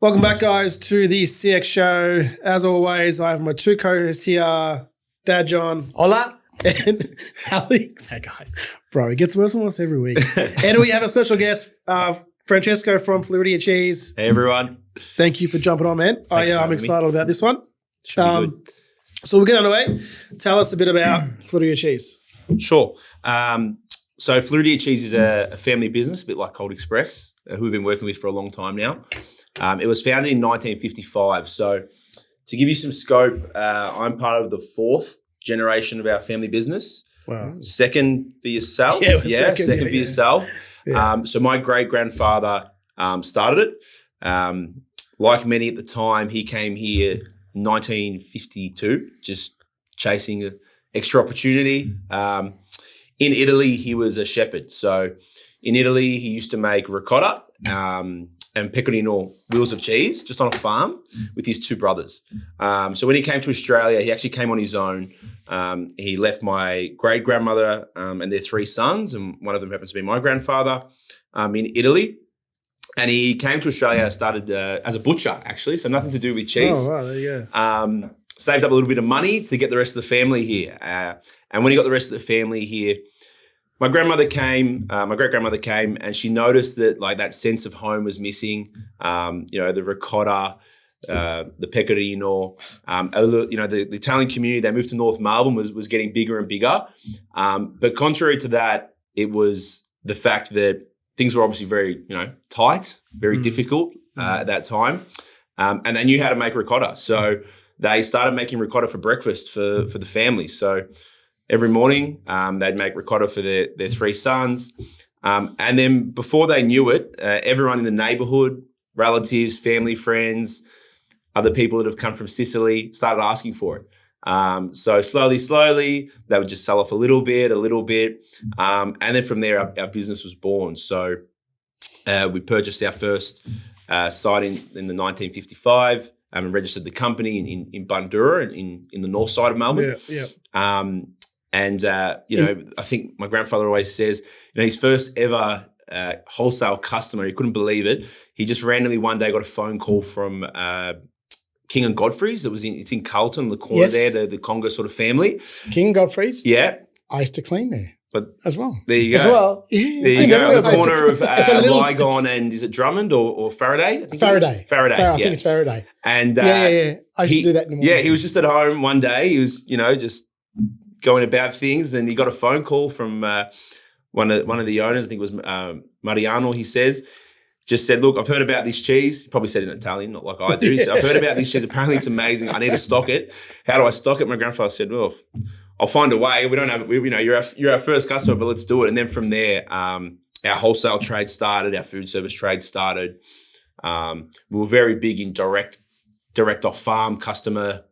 Welcome back, guys, to the CX show. As always, I have my two co-hosts here, Dad John. Hola. And Alex. Hey, guys. Bro, it gets worse and worse every week. And we have a special guest, Francesco from Floridia Cheese. Hey, everyone. Thank you for jumping on, man. I'm excited about this one. Should be good. So we'll get underway. Tell us a bit about Floridia Cheese. Sure. So Floridia Cheese is a family business, a bit like Cold Express, who we've been working with for a long time now. It was founded in 1955. So to give you some scope, I'm part of the fourth generation of our family business. Wow. Second for yourself. Second for yourself. Yeah. So my great-grandfather started it. Like many at the time, he came here in 1952, just chasing an extra opportunity. In Italy, he was a shepherd. So in Italy, he used to make ricotta and Pecorino wheels of cheese just on a farm with his two brothers. So when he came to Australia, he actually came on his own. He left my great-grandmother and their three sons, and one of them happens to be my grandfather, in Italy. And he came to Australia, started as a butcher, actually, so nothing to do with cheese. Oh, wow, there you go. Saved up a little bit of money to get the rest of the family here. And when he got the rest of the family here, my great-grandmother came and she noticed that like that sense of home was missing. The ricotta, the pecorino, the Italian community, they moved to North Melbourne, was getting bigger and bigger. But contrary to that, it was the fact that things were obviously very, tight, very difficult at that time. And they knew how to make ricotta. So they started making ricotta for breakfast for the family. So every morning, they'd make ricotta for their three sons. And then before they knew it, everyone in the neighborhood, relatives, family, friends, other people that have come from Sicily started asking for it. So slowly, they would just sell off a little bit. And then from there, our business was born. So we purchased our first site in the 1955 and registered the company in Bundoora in the north side of Melbourne. Yeah. I think my grandfather always says, his first ever wholesale customer, he couldn't believe it. He just randomly one day got a phone call from King and Godfrey's. It's in Carlton, the corner there, the Congo sort of family. King Godfrey's? Yeah. I used to clean there. But as well. There you go. As well. Yeah. There you go. On the corner of Lygon and is it Drummond or Faraday? Faraday. I think it's Faraday. And yeah. I used to do that in the morning. Yeah, he was just at home one day. He was, just going about things, and he got a phone call from one of the owners. I think it was Mariano. He just said, "Look, I've heard about this cheese." He probably said it in Italian, not like I do. So I've heard about this cheese. Apparently, it's amazing. I need to stock it. How do I stock it? My grandfather said, "Well, I'll find a way. We don't have, you're our first customer, but let's do it." And then from there, our wholesale trade started. Our food service trade started. We were very big in direct off farm customer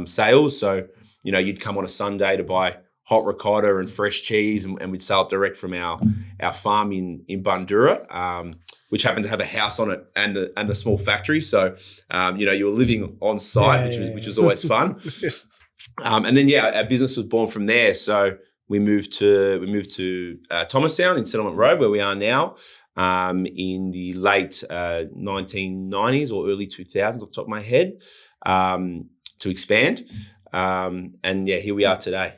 sales. So, you'd come on a Sunday to buy hot ricotta and fresh cheese, and we'd sell it direct from our farm in Bundoora, which happened to have a house on it and the small factory. So, you were living on site, which was always fun. And then, our business was born from there. So we moved to Thomastown in Settlement Road, where we are now, in the late 1990s or early 2000s, off the top of my head, to expand. And here we are today.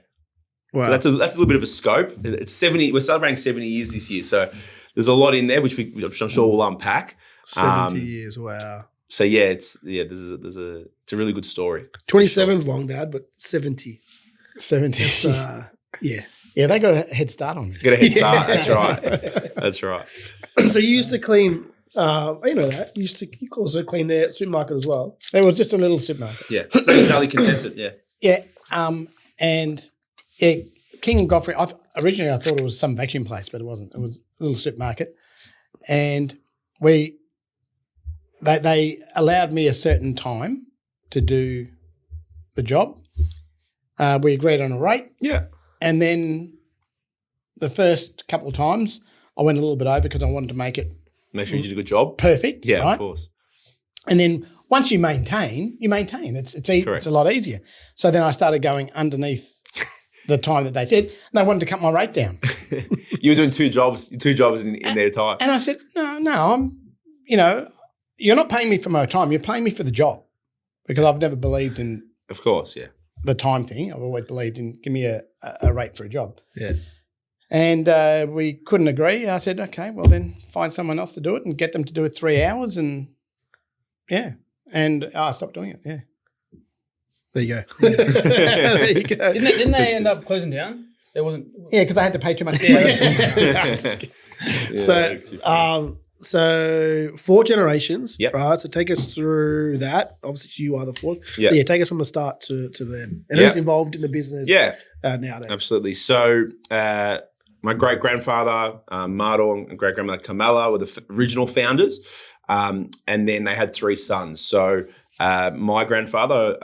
Wow. So that's a little bit of a scope. It's 70. We're celebrating 70 years this year, so there's a lot in there which I'm sure we'll unpack. 70 years. Wow. So it's a really good story. 27's long, Dad, but 70. 70. Yeah. Yeah, they got a head start on me. Got a head start. That's right. That's right. So you used to clean. That you used to also clean their supermarket as well. It was just a little supermarket. Yeah. So Italian contestant. Yeah. Yeah. King and Godfrey. Originally, I thought it was some vacuum place, but it wasn't. It was a little supermarket, and they allowed me a certain time to do the job. We agreed on a rate. Yeah. And then the first couple of times, I went a little bit over because I wanted to make it. Make sure you did a good job. Perfect. Yeah, right? Of course. And then once you maintain. It's a lot easier. So then I started going underneath the time that they said, and they wanted to cut my rate down. You were doing two jobs in their time. And I said, no, I'm, you're not paying me for my time. You're paying me for the job, because I've never believed in Of course, yeah. the time thing. I've always believed in give me a rate for a job. Yeah. And we couldn't agree. I said, okay, well then find someone else to do it and get them to do it 3 hours, and I stopped doing it. Yeah. There you go. There you go. Didn't they end up closing down? There wasn't. Yeah, because I had to pay too much. So 4 generations, Yep. right? So take us through that. Obviously, you are the 4th. Yeah. But take us from the start to then. And Yeah. who's involved in the business nowadays? Absolutely. So my great-grandfather, Mauro and great-grandmother Carmela were the original founders, and then they had 3 sons. So my grandfather,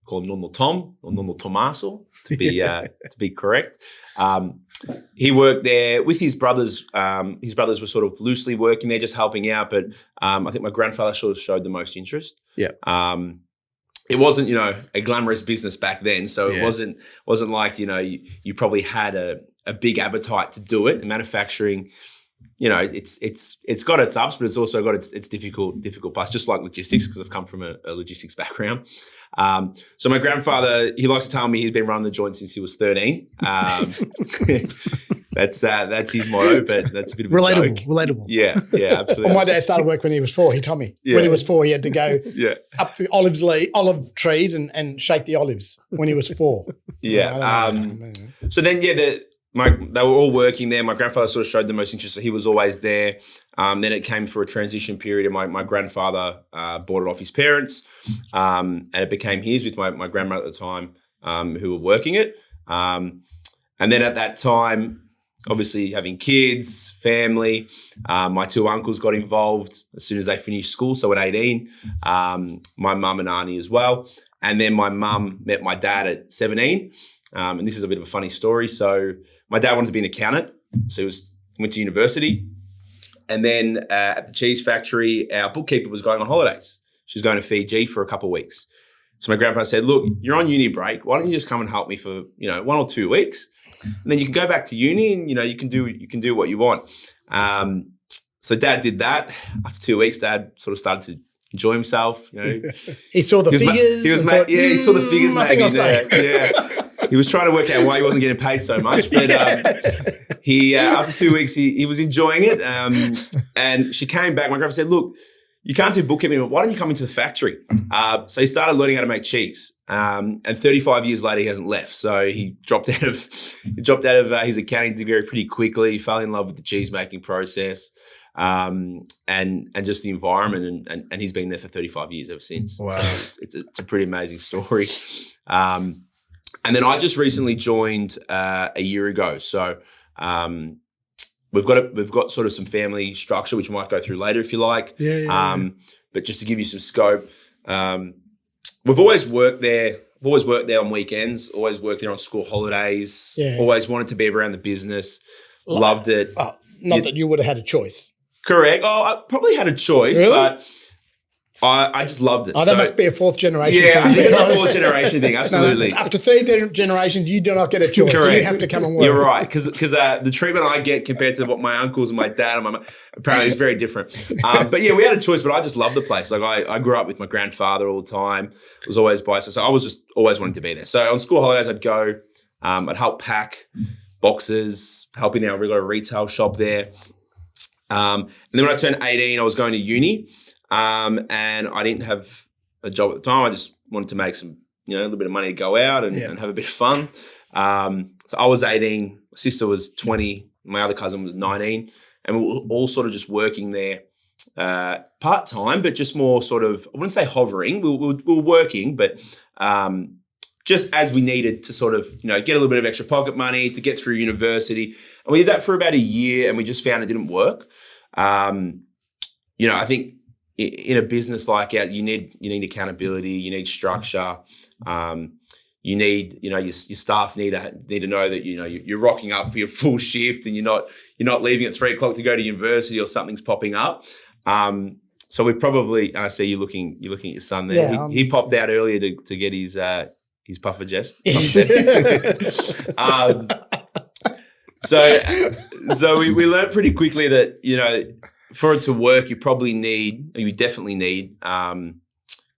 called him Nonno Tom or Nonno Tommaso to be correct. He worked there with his brothers. His brothers were sort of loosely working there, just helping out. But I think my grandfather sort of showed the most interest. Yeah. It wasn't, a glamorous business back then. So it wasn't like, you probably had a big appetite to do it. Manufacturing, it's got its ups, but it's also got its difficult parts, just like logistics, because I've come from a logistics background. So my grandfather, he likes to tell me he's been running the joint since he was 13. That's his motto, but that's a bit of a joke. Relatable. Yeah, absolutely. Well, my dad started work when he was 4. He told me when he was 4, he had to go up the olive trees and shake the olives when he was 4. Yeah. So then, they were all working there. My grandfather sort of showed the most interest, so he was always there. Then it came for a transition period, and my grandfather bought it off his parents, and it became his with my grandmother at the time, who were working it. And then at that time, obviously having kids, family, my 2 uncles got involved as soon as they finished school, so at 18. My mum and auntie as well. And then my mum met my dad at 17. And this is a bit of a funny story. So my dad wanted to be an accountant. So he went to university. And then at the cheese factory, our bookkeeper was going on holidays. She was going to Fiji for a couple of weeks. So my grandfather said, look, you're on uni break. Why don't you just come and help me for, 1 or 2 weeks? And then you can go back to uni and, you can do what you want. So Dad did that. After 2 weeks, Dad sort of started to enjoy himself. He saw the figures. He saw the figures, mate. He was trying to work out why he wasn't getting paid so much, but after 2 weeks he was enjoying it. And she came back. My grandpa said, "Look, you can't do bookkeeping. Why don't you come into the factory?" So he started learning how to make cheese. And 35 years later, he hasn't left. So he dropped out of his accounting degree pretty quickly. He fell in love with the cheese making process. And just the environment, and he's been there for 35 years ever since. Wow. So it's a pretty amazing story. And then I just recently joined a year ago. So we've got sort of some family structure, which we might go through later if you like. But just to give you some scope, we've always worked there. I've always worked there on weekends. Always worked there on school holidays. Yeah. Always wanted to be around the business. Loved it. Not that you would have had a choice. Correct. Oh, I probably had a choice, really? but I just loved it. Oh, that must be a 4th generation thing. I think it's a 4th generation thing, absolutely. No, up to 3 generations, you do not get a choice. Correct. You have to come and work. You're right, because the treatment I get compared to what my uncles and my dad and my mum, apparently is very different. But yeah, we had a choice, but I just loved the place. Like I grew up with my grandfather all the time. It was always by, so I was just always wanting to be there. So on school holidays, I'd go, I'd help pack boxes, helping out. We got a retail shop there. And then when I turned 18, I was going to uni, and I didn't have a job at the time. I just wanted to make some, a little bit of money to go out and have a bit of fun. So I was 18, my sister was 20, my other cousin was 19, and we were all sort of just working there part-time, but just more sort of, I wouldn't say hovering. We were working, but just as we needed to sort of, get a little bit of extra pocket money to get through university. And we did that for about a year, and we just found it didn't work. I think in a business like ours, you need accountability, you need structure. You need, your staff need to know that you're rocking up for your full shift, and you're not leaving at 3 o'clock to go to university or something's popping up. So we probably, I see you looking at your son there. Yeah, he popped out earlier to get his puffer jest. So we learned pretty quickly that for it to work, you definitely need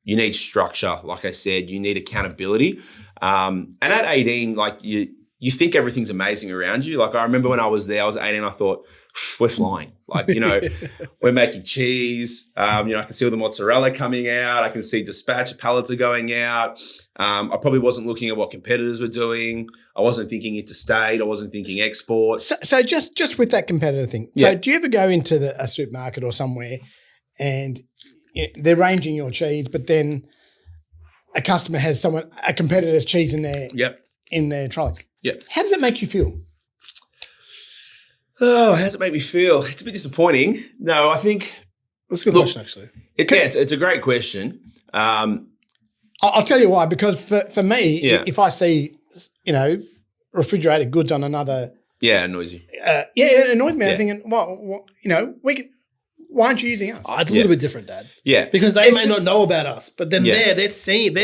you need structure. Like I said, you need accountability. And at 18, like you think everything's amazing around you. Like I remember when I was there, I was 18, I thought, we're flying. Like, we're making cheese. I can see all the mozzarella coming out. I can see dispatch pallets are going out. I probably wasn't looking at what competitors were doing. I wasn't thinking interstate. I wasn't thinking export. So just with that competitor thing. Yeah. So do you ever go into a supermarket or somewhere and they're ranging your cheese, but then a customer has a competitor's cheese in their trolley? Yep. How does that make you feel? Oh, how does it make me feel? It's a bit disappointing. No, I think that's a good question, actually. It's a great question. I'll tell you why. Because for me, if I see refrigerated goods on another, it annoys you. It annoys me. I'm thinking, why aren't you using us? Oh, it's a little bit different, Dad. Yeah, because they may not know about us, but then they're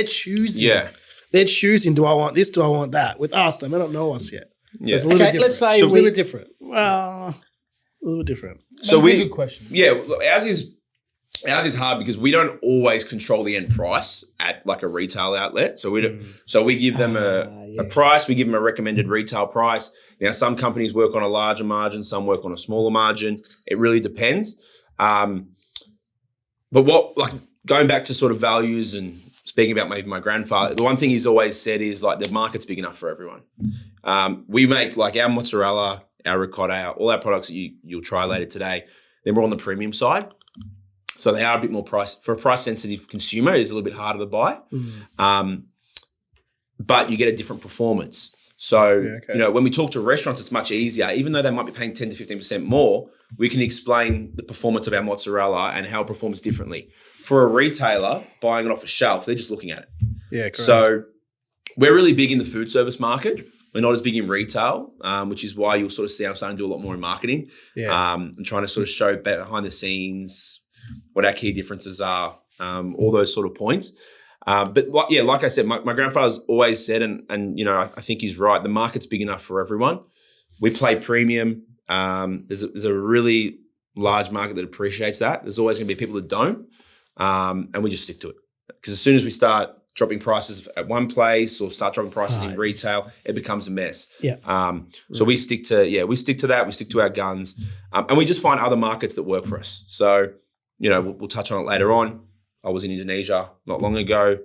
choosing. Yeah, they're choosing. Do I want this? Do I want that? With us, they may not know us yet. Yeah. It's a little bit different. Let's say a little bit different. Well, a little bit different. So That's a good question. Yeah, ours is hard because we don't always control the end price at like a retail outlet. So we give them a price. We give them a recommended retail price. Now, some companies work on a larger margin, some work on a smaller margin. It really depends. But going back to sort of values and speaking about maybe my grandfather, the one thing he's always said is like the market's big enough for everyone. We make like our mozzarella, our ricotta, all our products that you'll try later today, they're more on the premium side. So they are a bit more for a price sensitive consumer, it is a little bit harder to buy. But you get a different performance. So, when we talk to restaurants, it's much easier. Even though they might be paying 10 to 15% more, we can explain the performance of our mozzarella and how it performs differently. For a retailer buying it off a shelf, they're just looking at it. Yeah, correct. So we're really big in the food service market. We're not as big in retail, which is why you'll sort of see I'm starting to do a lot more in marketing. Yeah. And trying to sort of show behind the scenes what our key differences are, all those sort of points. But like I said, my grandfather's always said, and I think he's right, the market's big enough for everyone. We play premium. There's a really large market that appreciates that. There's always going to be people that don't, and we just stick to it. Because as soon as we start dropping prices at one place or start dropping prices in retail, it becomes a mess. Yeah. So we stick to that. We stick to our guns, and we just find other markets that work for us. So we'll touch on it later on. I was in Indonesia not long ago.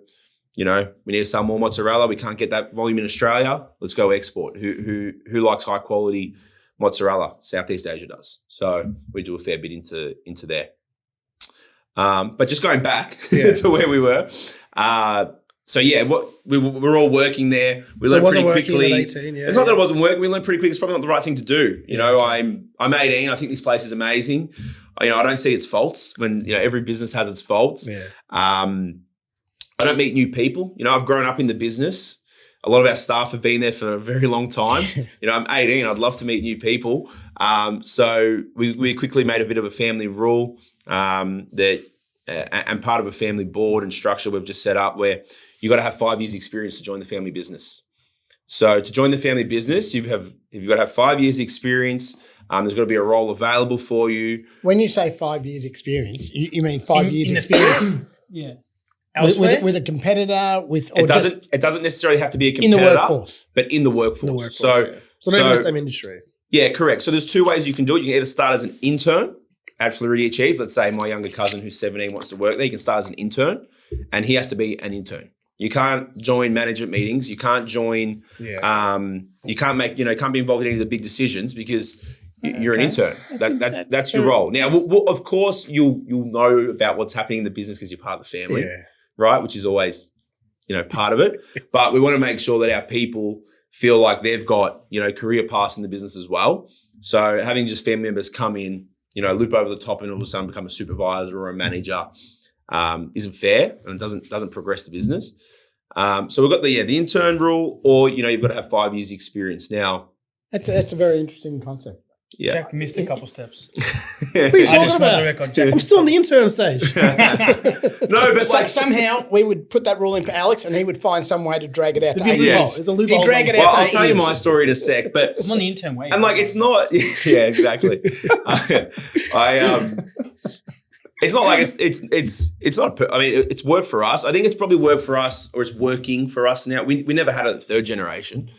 We need to sell more mozzarella. We can't get that volume in Australia. Let's go export. Who likes high quality mozzarella? Southeast Asia does. So we do a fair bit into there. But just going back to where we were. We're all working there. We learned pretty quickly. At 18, it's not that it wasn't working. We learned pretty quick. It's probably not the right thing to do. I'm 18. I think this place is amazing. I don't see its faults when, every business has its faults. Yeah. I don't meet new people. I've grown up in the business. A lot of our staff have been there for a very long time. I'm 18. I'd love to meet new people. So we quickly made a bit of a family rule and part of a family board and structure we've just set up where you got to have 5 years experience to join the family business. So to join the family business, you've got to have 5 years experience. There's got to be a role available for you. When you say 5 years experience, you mean 5 years experience? Yeah. With a competitor, it doesn't necessarily have to be a competitor. In the workforce. But in the workforce. So maybe the same industry. Yeah, correct. So there's 2 ways you can do it. You can either start as an intern at Floridia Cheese. Let's say my younger cousin who's 17 wants to work there. You can start as an intern and he has to be an intern. You can't join management meetings. You can't join, you can't make, can't be involved in any of the big decisions because you're an intern. That's your role. Now, of course, you'll know about what's happening in the business because you're part of the family, right? Which is always, part of it. But we want to make sure that our people feel like they've got, career paths in the business as well. So having just family members come in, loop over the top and all of a sudden become a supervisor or a manager isn't fair and doesn't progress the business. So we've got the intern rule, or you've got to have 5 years experience. Now, that's a very interesting concept. Yeah. Jack missed a couple steps. What are you I talking just want the about? record, Jack. I'm still on the intern stage. No, but It's like somehow we would put that rule in for Alex, and he would find some way to drag it out to There's 8 a loophole. years. There's a loophole. He'd drag it well, out to I'll 8 tell you years. my story in a sec. But I'm on the intern way. and like it's not. Yeah, exactly. It's not like it's not. I mean, it's worked for us. I think it's probably worked for us, or it's working for us now. We never had it at the third generation,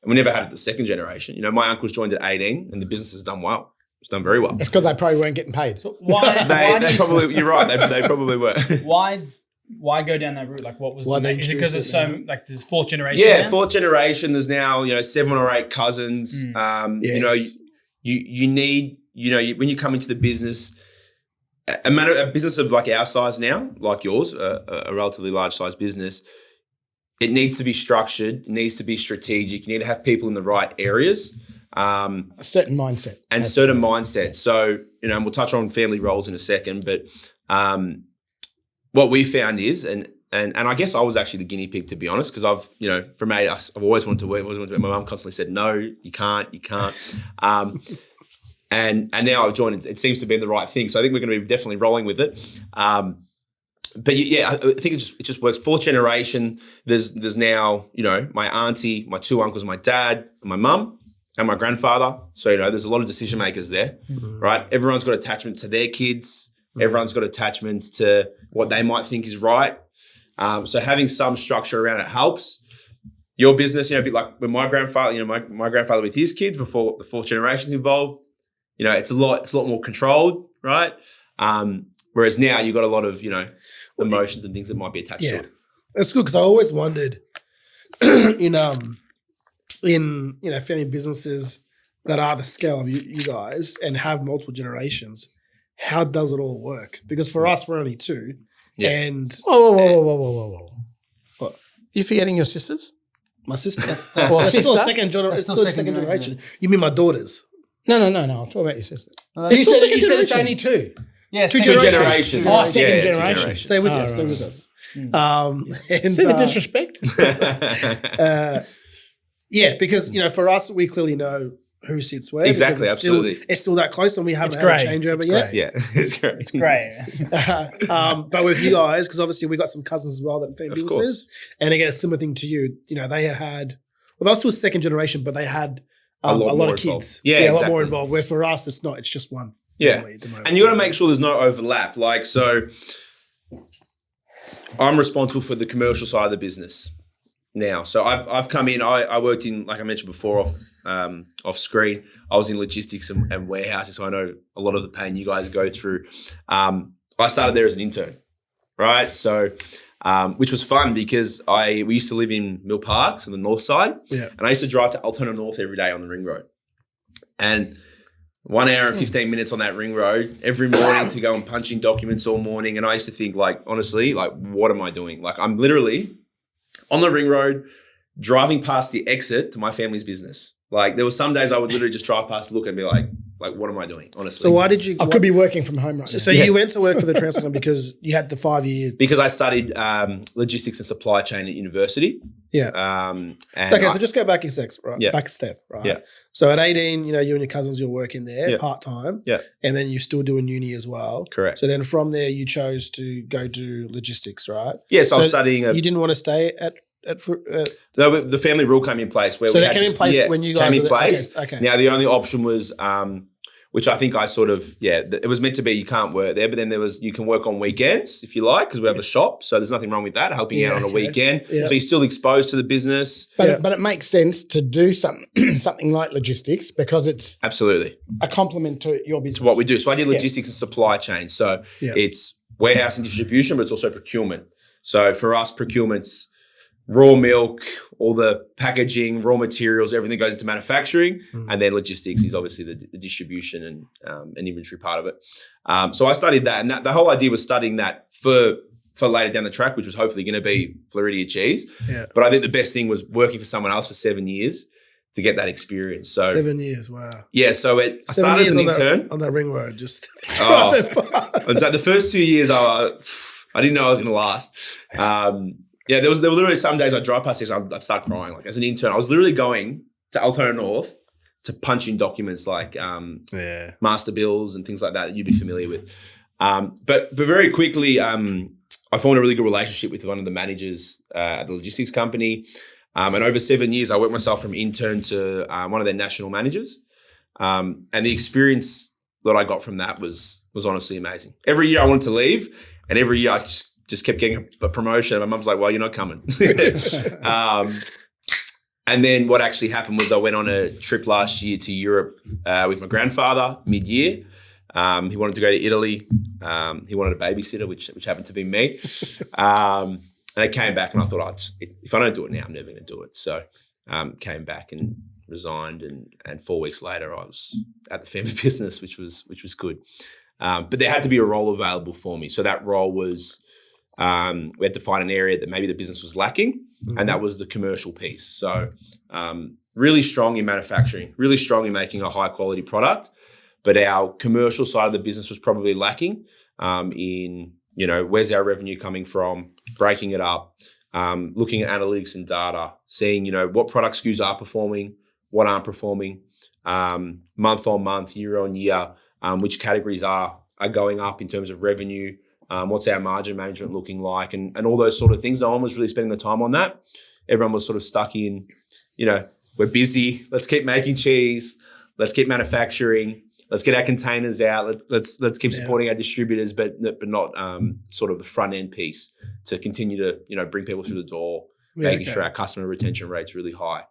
and we never had it at the second generation. You know, my uncle's joined at 18, and the business has done well. It's done very well. It's because they probably weren't getting paid. So why? They probably. You're right. They probably were. Why go down that route? Like, what was? Why they is it because introduced there's it like there's fourth generation? Yeah, now? fourth generation. There's now 7 or 8 cousins. Yes. You know, you need when you come into the business. A business of like our size now, like yours, a relatively large size business, it needs to be structured, it needs to be strategic. You need to have people in the right areas. A certain mindset. And certain mindsets. So, and we'll touch on family roles in a second, but what we found is, and I guess I was actually the guinea pig, to be honest, because I've always wanted to work. My mum constantly said, no, you can't. And now I've joined. It seems to be the right thing. So I think we're going to be definitely rolling with it. But yeah, I think it just works. Fourth generation. There's now my auntie, my 2 uncles, my dad, and my mum, and my grandfather. So there's a lot of decision makers there, right? Everyone's got attachment to their kids. Everyone's got attachments to what they might think is right. So having some structure around it helps. Your business, a bit like when my grandfather, my grandfather with his kids before the fourth generation's involved. It's a lot more controlled, right? Whereas now you've got a lot of, emotions and things that might be attached to it. That's good because I always wondered in family businesses that are the scale of you guys and have multiple generations, how does it all work? Because for us, we're only 2. Yeah. And Whoa. What? You're forgetting your sisters? my sister, that's sister? still second That's still second generation. You mean my daughters? No. I'll talk about your sister. That's You still said second it's only 2. Yeah, Two second generations. Oh, second Yeah, 2 generation. generations. Stay with Oh, us. Stay right. with us. And See the disrespect? yeah, because for us, we clearly know who sits where. Exactly, because absolutely. It's still that close, and we haven't had great. a changeover It's yet. great. Yeah, it's great. It's great. But with you guys, because obviously we got some cousins as well that family Of businesses, and again, a similar thing to you. They had, well, they were still second generation, but they had a lot more of involved. kids. Yeah, a lot exactly. more involved. Where for us, it's not. It's just one. Yeah. family at the moment. And you got to make sure there's no overlap. Like, so I'm responsible for the commercial side of the business now. So I've come in, I worked in, like I mentioned before off screen, I was in logistics and warehousing. So I know a lot of the pain you guys go through. I started there as an intern, right? So, which was fun because we used to live in Mill Parks on the north side. Yeah. And I used to drive to Altona North every day on the ring road. And 1 hour and 15 minutes on that ring road every morning to go and punching documents all morning. And I used to think, like, honestly, like, what am I doing? Like, I'm literally on the ring road driving past the exit to my family's business. Like, there were some days I would literally just drive past, look and be like, what am I doing? Honestly. So why did you? I could be working from home right now. So you went to work for the transport company because you had the 5 years. Because I studied logistics and supply chain at university. Yeah. And Okay, so just go back a sec, right? Yeah. Back a step, right? Yeah. So at 18, you and your cousins, you're working there Yeah. part-time. Yeah. And then you're still doing uni as well. Correct. So then from there, you chose to go do logistics, right? yeah, so I was studying. You didn't want to stay at No, but the family rule came in place. Where so we that had came in place when you guys came in were place. Okay. Now the only option was, which I think I sort of, it was meant to be you can't work there, but then there was you can work on weekends if you like because we have a shop, so there's nothing wrong with that, helping out on a weekend. Yeah. So you're still exposed to the business. But it makes sense to do something like logistics because it's Absolutely. a complement to your business. It's what we do. So I did logistics and supply chain. So it's warehouse and distribution, but it's also procurement. So for us, procurement's raw milk, all the packaging, raw materials, everything goes into manufacturing, and then logistics is obviously the distribution and inventory part of it. So I studied that, and the whole idea was studying that for later down the track, which was hopefully going to be Floridia Cheese. Yeah. But I think the best thing was working for someone else for 7 years to get that experience. So 7 years, wow. yeah, so I 7 started as years an intern. on that ring road, just Oh. And so the first 2 years, I didn't know I was going to last. There were literally some days I'd drive past this, I'd start crying. Like as an intern, I was literally going to Altona North to punch in documents like master bills and things like that you'd be familiar with. But very quickly, I formed a really good relationship with one of the managers at the logistics company. And over 7 years, I worked myself from intern to one of their national managers. And the experience that I got from that was honestly amazing. Every year I wanted to leave, and every year I just kept getting a promotion. My mum's like, well, you're not coming. And then what actually happened was I went on a trip last year to Europe with my grandfather mid-year. He wanted to go to Italy. He wanted a babysitter, which happened to be me. And I came back and I thought, if I don't do it now, I'm never going to do it. So came back and resigned, and 4 weeks later I was at the family business, which was good. But there had to be a role available for me. So that role was we had to find an area that maybe the business was lacking, and that was the commercial piece. So really strong in manufacturing, really strong in making a high quality product, but our commercial side of the business was probably lacking in, where's our revenue coming from, breaking it up, looking at analytics and data, seeing, what product SKUs are performing, what aren't performing, month on month, year on year, which categories are going up in terms of revenue, what's our margin management looking like, and all those sort of things. No one was really spending the time on that. Everyone was sort of stuck in, we're busy, let's keep making cheese, let's keep manufacturing, let's get our containers out, let's keep supporting our distributors, but not sort of the front end piece to continue to, bring people through the door, making sure our customer retention rate's really high.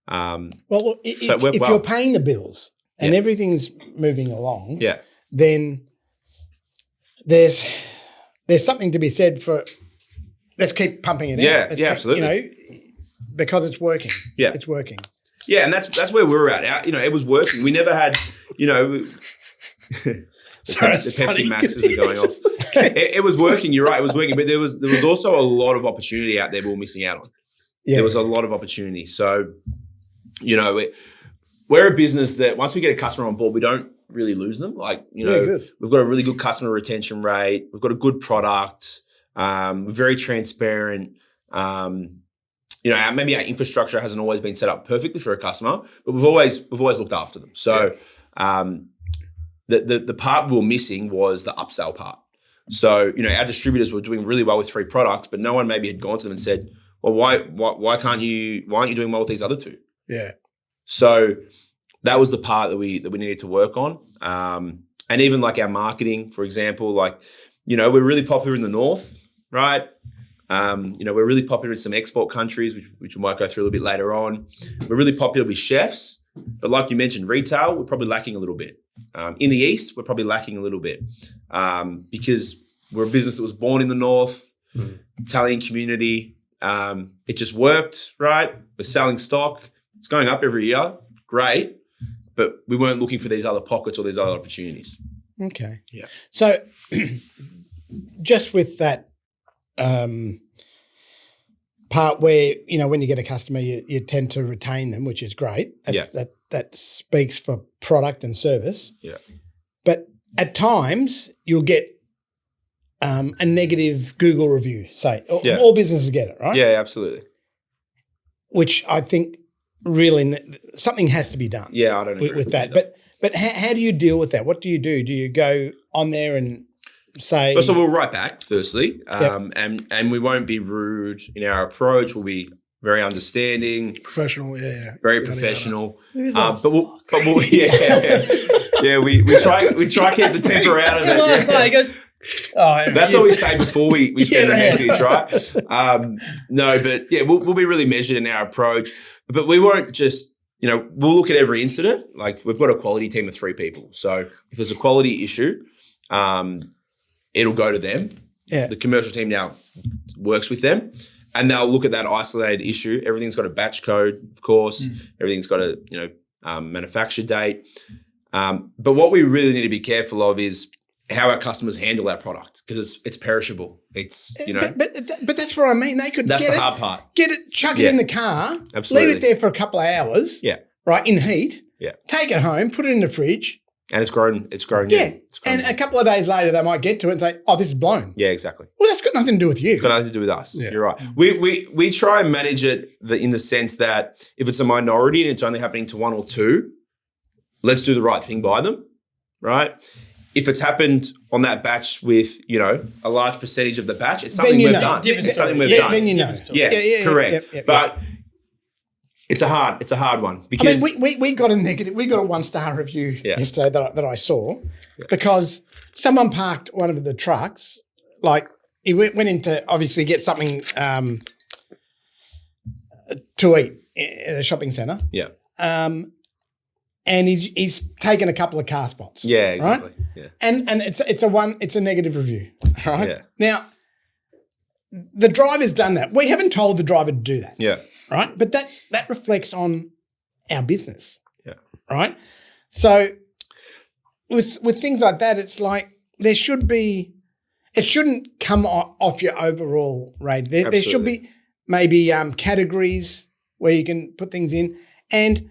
If you're paying the bills and everything's moving along, then there's something to be said for let's keep pumping it out. Absolutely. Because it's working. Yeah, it's working. Yeah, and that's where we're at. It was working. We never had, Sorry, the Pepsi Maxes are going off. It was working. You're right. It was working, but there was also a lot of opportunity out there we were missing out on. Yeah. There was a lot of opportunity. So, we're a business that once we get a customer on board, we don't really lose them. Like, we've got a really good customer retention rate. We've got a good product. We're very transparent. Maybe our infrastructure hasn't always been set up perfectly for a customer, but we've always looked after them. So, the part we were missing was the upsell part. So, our distributors were doing really well with 3 products, but no one maybe had gone to them and said, well, why aren't you doing well with these other 2? Yeah. So that was the part that we needed to work on. And even like our marketing, for example, we're really popular in the north, right? We're really popular in some export countries, which we might go through a little bit later on. We're really popular with chefs, but like you mentioned, retail, we're probably lacking a little bit. In the East, we're probably lacking a little bit because we're a business that was born in the north, Italian community. It just worked, right? We're selling stock. It's going up every year. Great. But we weren't looking for these other pockets or these other opportunities. Okay. Yeah. So just with that part where, when you get a customer, you tend to retain them, which is great. That speaks for product and service. Yeah. But at times you'll get a negative Google review, say. All businesses get it, right? Yeah, absolutely. Which I think really something has to be done. Yeah, I don't agree with that. But how do you deal with that? What do? Do you go on there and say? So we'll write back firstly, and we won't be rude in our approach. We'll be very understanding, professional, very professional. But we'll we try to keep the temper out of it. He goes, that's what we say before we send the message, right? No, but we'll be really measured in our approach, but we won't just, we'll look at every incident. Like we've got a quality team of 3 people. So if there's a quality issue, it'll go to them. Yeah. The commercial team now works with them and they'll look at that isolated issue. Everything's got a batch code, of course. Everything's got a, manufacture date. But what we really need to be careful of is how our customers handle our product because it's perishable. It's, But that's what I mean. They could that's the hard part. Get it, chuck it in the car, absolutely. Leave it there for a couple of hours. Yeah. Right, in heat. Yeah. Take it home, put it in the fridge. And it's grown. Yeah. And a couple of days later, they might get to it and say, oh, this is blown. Yeah, exactly. Well, that's got nothing to do with you. It's got nothing to do with us. Yeah. You're right. We try and manage it in the sense that if it's a minority and it's only happening to 1 or 2, let's do the right thing by them, right? If it's happened on that batch with, a large percentage of the batch, it's something we've done. It's something we've done. Then you know. Yeah, correct. Yeah. But it's a hard one because we got a negative. We got a 1-star review yesterday that I saw because someone parked one of the trucks. Like he went in to obviously get something to eat at a shopping centre. Yeah. And he's taken a couple of car spots. Yeah, exactly. Right? Yeah. And it's a negative review. Right. Yeah. Now, the driver's done that. We haven't told the driver to do that. Yeah. Right. But that reflects on our business. Yeah. Right. So with things like that, it's like it shouldn't come off your overall rate. There should be maybe categories where you can put things in. And,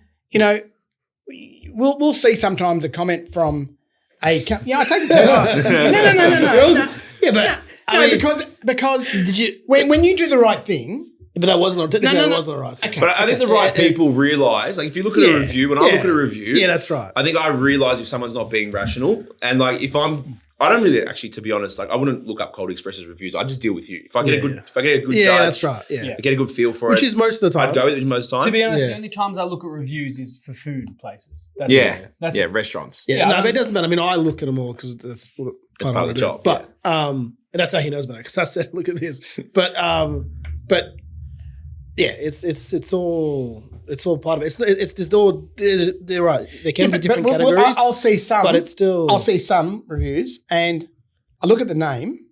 we'll see sometimes a comment from I take it personally. No. Yeah, but because did you when you do the right thing. But that wasn't that wasn't the right thing. Okay. But I think the right people realise, like if you look at a review, when I look at a review, yeah, that's right. I think I realise if someone's not being rational, and like I don't really actually, to be honest, like I wouldn't look up Cold Express's reviews. I just deal with you. If I get a good judge, that's right. Yeah. I get a good feel for it. Which is most of the time. I'd go with it most of the time. To be honest, the only times I look at reviews is for food places. That's restauants. Yeah, but it doesn't matter. I mean, I look at them all because that's part of the job. But and that's how he knows about it because I said, look at this. But yeah, it's all part of it. It's just all they're right. There can be different categories. I'll see some, but it's still. I'll see some reviews, and I look at the name,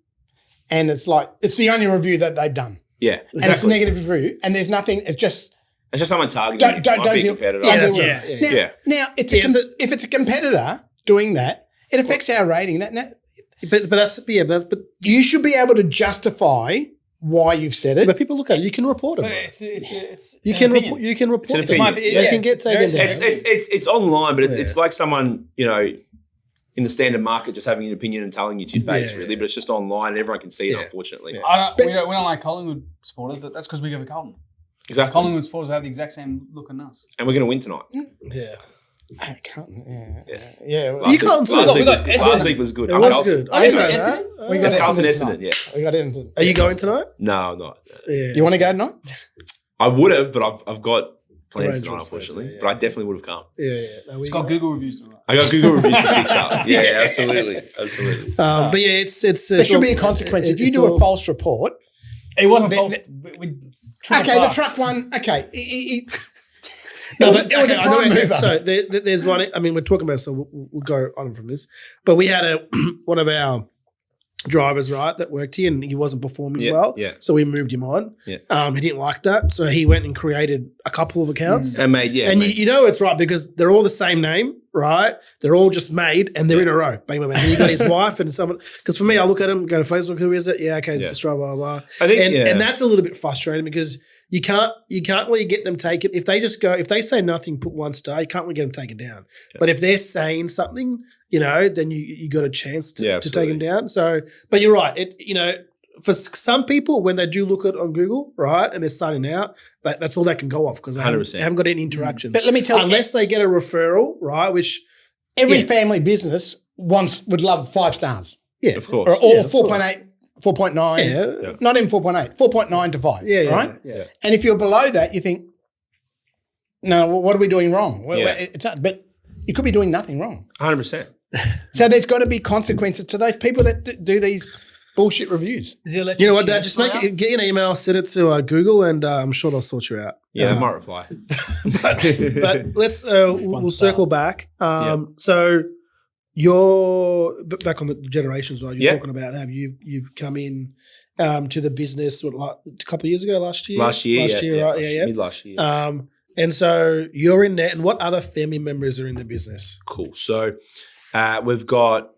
and it's like it's the only review that they've done. Yeah, exactly. And it's a negative review, and there's nothing. It's just someone targeting. Don't be a competitor. Yeah, that's right. Now if it's a competitor doing that, it affects our rating. But you should be able to justify why you've said it. But people look at it. You can report it. You can report. You can report. It's an opinion. You can get taken down. It's online, but it's like someone in the standard market just having an opinion and telling you to your face, really. But it's just online and everyone can see it, unfortunately. Yeah. We don't like Collingwood supporters, but that's because we go for Carlton. Exactly. Collingwood supporters have the exact same look on us. And we're going to win tonight. Yeah. Carlton, Last week was good. It was good. I didn't know that. It's Carlton Essendon, yeah. We got Essendon. Are you going tonight? No, I'm not. Yeah. You want to go tonight? I would have, but I've got plans tonight, unfortunately. But I definitely would have come. Yeah. It's got Google reviews tonight. I got Google reviews to fix up. Yeah, absolutely. But yeah, it's there should be a consequence. If you do a false report. It wasn't false. The truck one. Okay. No, but it was a prime mover. So there's one. I mean, we're talking about, so we'll go on from this. But we had one of our drivers, right, that worked here, and he wasn't performing well. Yeah. So we moved him on. Yeah. He didn't like that, so he went and created a couple of accounts. And made, you know it's right because they're all the same name, right? They're all just made, and they're in a row. Bang, bang, bang. And you got his wife and someone. Because for me, I look at him, go to Facebook. Who is it? Yeah, okay, this is blah blah blah. I think, and that's a little bit frustrating because. You can't really get them taken. If they say nothing, put 1 star, you can't really get them taken down. Yeah. But if they're saying something, then you got a chance to take them down. So, but you're right. For some people, when they do look at it on Google, right, and they're starting out, that's all they can go off because they haven't got any interactions. But let me tell you, unless they get a referral, right, which every family business would love 5 stars. Yeah, of course. Or 4.8. 4.9, not even 4.8, 4.9 to 5, right? Yeah. And if you're below that, you think, no, what are we doing wrong? But you could be doing nothing wrong. 100%. So there's got to be consequences to those people that do these bullshit reviews. You know what, Dad? Just get an email, send it to Google, and I'm sure they'll sort you out. Yeah, they might reply. but let's we'll circle back. So. You're back on the generations, right? You're talking about how you've come in to the business a couple of years ago, last year, right? Yeah, mid last year. And so you're in there, and what other family members are in the business? Cool. So we've got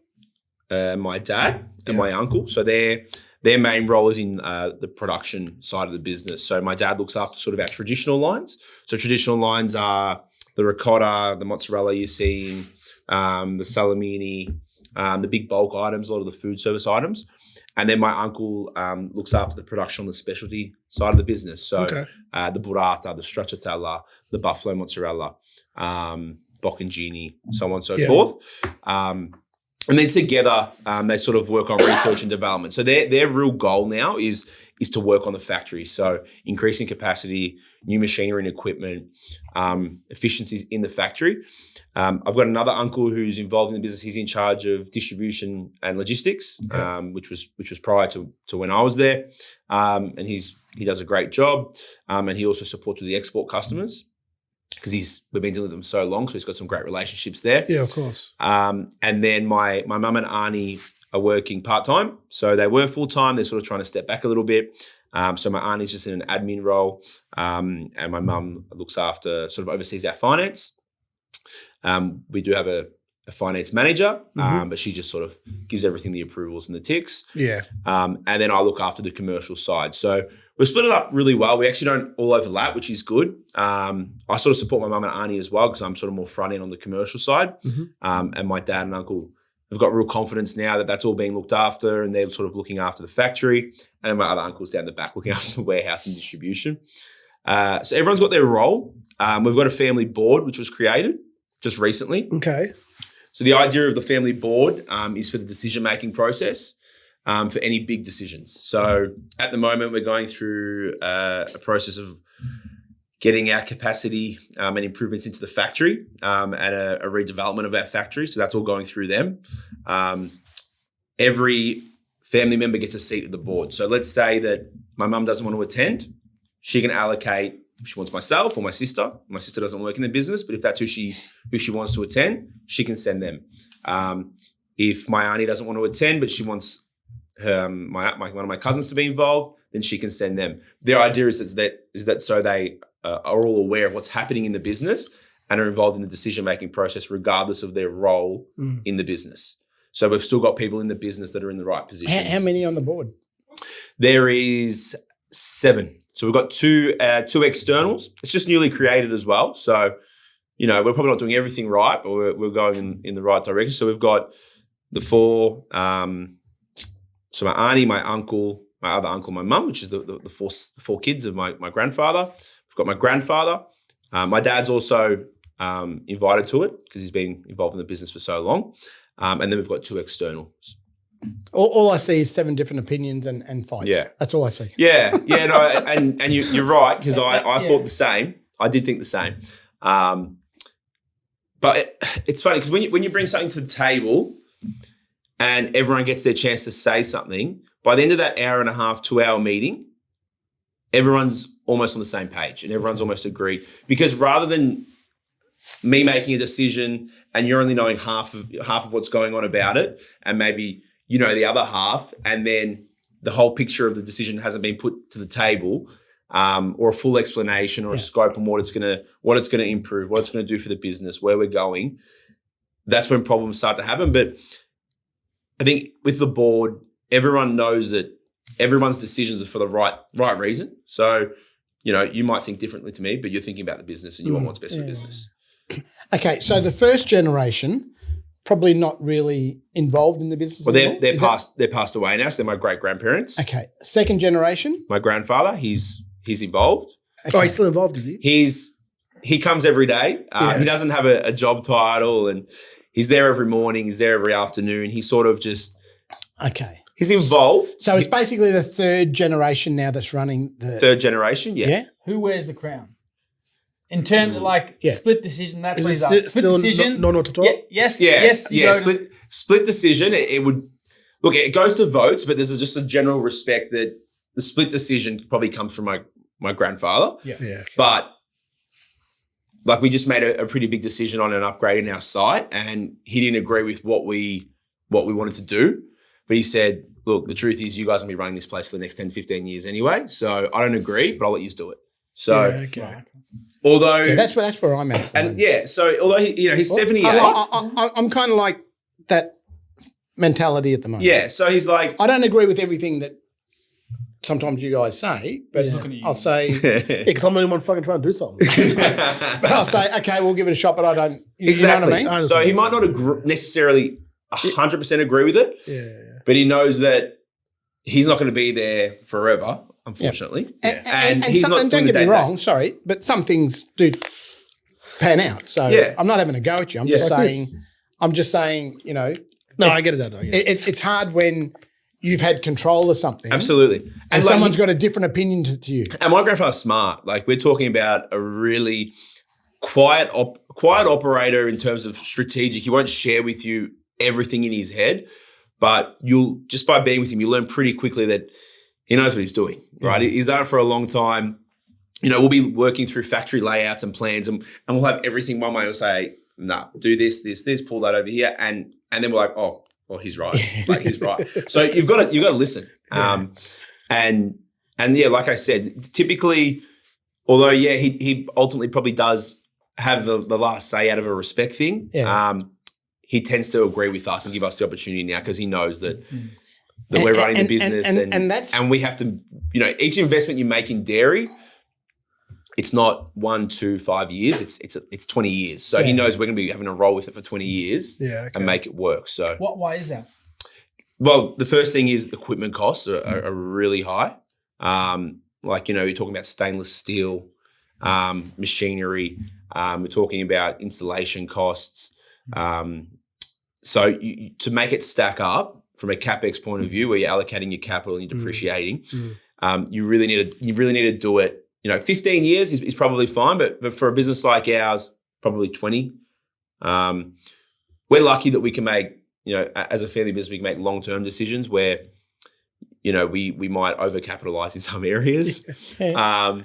my dad and my uncle. So their main role is in the production side of the business. So my dad looks after sort of our traditional lines. So traditional lines are the ricotta, the mozzarella you're seeing. The salmini, the big bulk items, a lot of the food service items. And then my uncle looks after the production on the specialty side of the business. So the burrata, the stracciatella, the buffalo mozzarella, Bocconcini, so on and so forth. And then together, they sort of work on research and development. So their real goal now is to work on the factory. So increasing capacity, new machinery and equipment, efficiencies in the factory. I've got another uncle who's involved in the business. He's in charge of distribution and logistics, which was prior to when I was there. And he does a great job. And he also supports with the export customers, because we've been dealing with them so long, so he's got some great relationships there. Yeah, of course. And then my mum and auntie are working part-time. So they were full-time. They're sort of trying to step back a little bit. So my auntie's just in an admin role, and my mum looks after, sort of oversees our finance. We do have a finance manager, but she just sort of gives everything the approvals and the ticks. Yeah. And then I look after the commercial side. So we've split it up really well. We actually don't all overlap, which is good. I sort of support my mum and auntie as well, because I'm sort of more front end on the commercial side. And my dad and uncle have got real confidence now that that's all being looked after, and they're sort of looking after the factory. And my other uncle's down the back looking after the warehouse and distribution. So everyone's got their role. We've got a family board, which was created just recently. Okay. So the idea of the family board is for the decision-making process for any big decisions. So at the moment, we're going through a process of getting our capacity and improvements into the factory and a redevelopment of our factory. So that's all going through them. Every family member gets a seat at the board. So let's say that my mum doesn't want to attend. She can allocate, if she wants myself or my sister. My sister doesn't work in the business, but if that's who she wants to attend, she can send them. If my auntie doesn't want to attend, but she wants one of my cousins to be involved, then she can send them. Their idea is that so they are all aware of what's happening in the business and are involved in the decision-making process regardless of their role in the business. So we've still got people in the business that are in the right positions. How many on the board? There is 7. So we've got two externals. It's just newly created as well. So, we're probably not doing everything right, but we're going in the right direction. So we've got the 4, so my auntie, my uncle, my other uncle, my mum, which is the 4 kids of my grandfather. We've got my grandfather. My dad's also invited to it because he's been involved in the business for so long. And then we've got 2 externals. All I see is 7 different opinions and fights. Yeah. That's all I see. Yeah, no, and you're right, because I thought the same. I did think the same. But it's funny because when you bring something to the table and everyone gets their chance to say something, by the end of that hour and a half, 2-hour meeting, everyone's almost on the same page and everyone's almost agreed. Because rather than me making a decision and you're only knowing half of what's going on about it, and maybe the other half, and then the whole picture of the decision hasn't been put to the table, or a full explanation or a scope on what it's going to improve, what it's going to do for the business, where we're going. That's when problems start to happen. But I think with the board, everyone knows that everyone's decisions are for the right reason. So, you might think differently to me, but you're thinking about the business and you want what's best for the business. Okay, so the first generation probably not really involved in the business. Well, they're passed away now, so they're my great grandparents. Okay, second generation. My grandfather, he's involved. Okay. Oh, he's still involved, is he? He comes every day. He doesn't have a job title, and he's there every morning. He's there every afternoon. He sort of just he's involved. So it's basically the third generation now that's running the third generation. Yeah. Who wears the crown? In terms of split decision, that's is what he's it asked. still Split decision. Yes. Split decision. It would look. It goes to votes, but there's just a general respect that the split decision probably comes from my grandfather. Yeah. But we just made a pretty big decision on an upgrade in our site, and he didn't agree with what we wanted to do. But he said, "Look, the truth is, you guys will be running this place for the next 10 to 15 years anyway. So I don't agree, but I'll let you do it." So, although that's where I'm at. And so although he's 78, I'm kind of like that mentality at the moment. Yeah, so he's like, I don't agree with everything that sometimes you guys say, but I'll say, because I'm the only one fucking trying to do something. But I'll say, okay, we'll give it a shot, but I don't. Exactly. You know what I mean? So he might not necessarily 100% agree with it, but he knows that he's not going to be there forever. Unfortunately, and he's not. Don't get me wrong, sorry, but some things do pan out. So I'm not having a go at you. I'm just saying, you know. No, I get it. It's hard when you've had control of something. Absolutely. And someone's got a different opinion to you. And my grandfather's smart. Like, we're talking about a really quiet operator in terms of strategic. He won't share with you everything in his head, but just by being with him, you learn pretty quickly that he knows what he's doing, right? He's done it for a long time. You know, we'll be working through factory layouts and plans, and we'll have everything one way. We'll say, nah, do this, pull that over here. And then we're like, oh, well, he's right. Like, he's right. So you've got to listen. And like I said, typically, although, he ultimately probably does have the last say out of a respect thing. He tends to agree with us and give us the opportunity now because he knows that we're running the business and we have to, you know, each investment you make in dairy, it's not 1, 2, 5 years. It's 20 years. So he knows we're going to be having a roll with it for 20 years and make it work. So why is that? Well, the first thing is equipment costs are really high. Like, you know, you're talking about stainless steel, machinery. We're talking about installation costs. So to make it stack up from a CapEx point of view, where you're allocating your capital and you're depreciating, you really need to do it. You know, 15 years is probably fine, but for a business like ours, probably 20. We're lucky that we can make, you know, as a family business, we can make long-term decisions where, you know, we might overcapitalize in some areas. You guys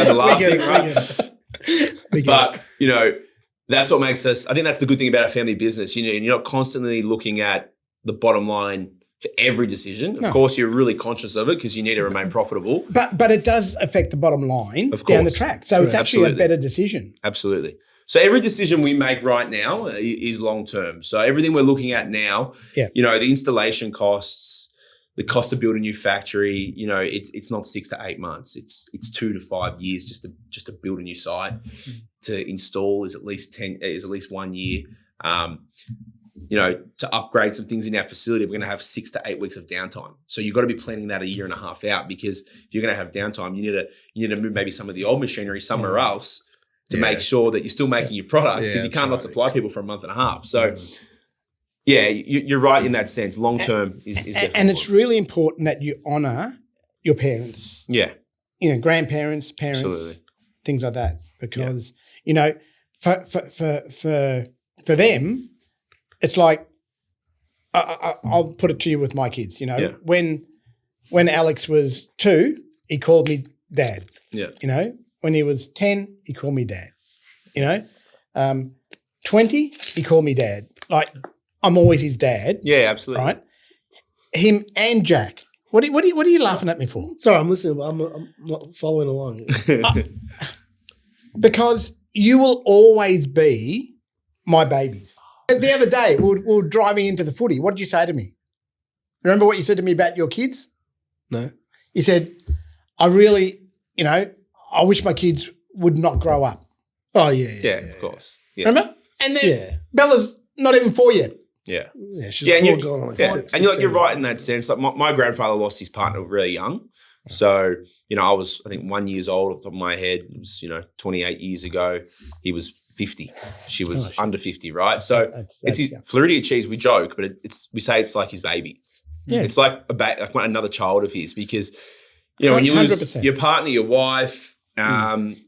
are laughing, right? But, you know, that's what makes us, I think that's the good thing about a family business. You know, you're not constantly looking at the bottom line for every decision. Of course, you're really conscious of it because you need to remain profitable. But it does affect the bottom line down the track. So it's actually a better decision. Absolutely. So every decision we make right now is long-term. So everything we're looking at now, you know, the installation costs, the cost to build a new factory, you know, it's not 6 to 8 months. It's 2 to 5 years just to build a new site. To install is at least 1 year. You know, to upgrade some things in our facility, we're going to have 6 to 8 weeks of downtime. So you've got to be planning that a year and a half out, because if you're going to have downtime, you need to move maybe some of the old machinery somewhere else to make sure that you're still making your product, because you can't not supply people for a month and a half. So you're right in that sense. Long term is definitely and it's really important that you honour your parents. Yeah, you know, grandparents, parents, things like that, because you know, for them, it's like I'll put it to you with my kids. You know, when Alex was 2, he called me dad. Yeah, you know, when he was 10, he called me dad. You know, 20, he called me dad. Like, I'm always his dad. Yeah, absolutely. Right? Him and Jack. What are you laughing at me for? Sorry, I'm listening, but I'm not following along. Because you will always be my babies. The other day, we were driving into the footy. What did you say to me? Remember what you said to me about your kids? No. You said, I really, you know, I wish my kids would not grow up. Oh, yeah, of course. Yeah. Remember? And then Bella's not even 4 yet. Yeah. She's 4 going on. And you're right in that sense. Like my grandfather lost his partner really young. So, you know, I was, I think, 1 year old off the top of my head. It was, you know, 28 years ago. He was 50. She was under 50, right? So it's his, Floridia Cheese, we joke, but we say it's like his baby. Yeah. It's like another child of his, because, you know, when you lose 100%. Your partner, your wife,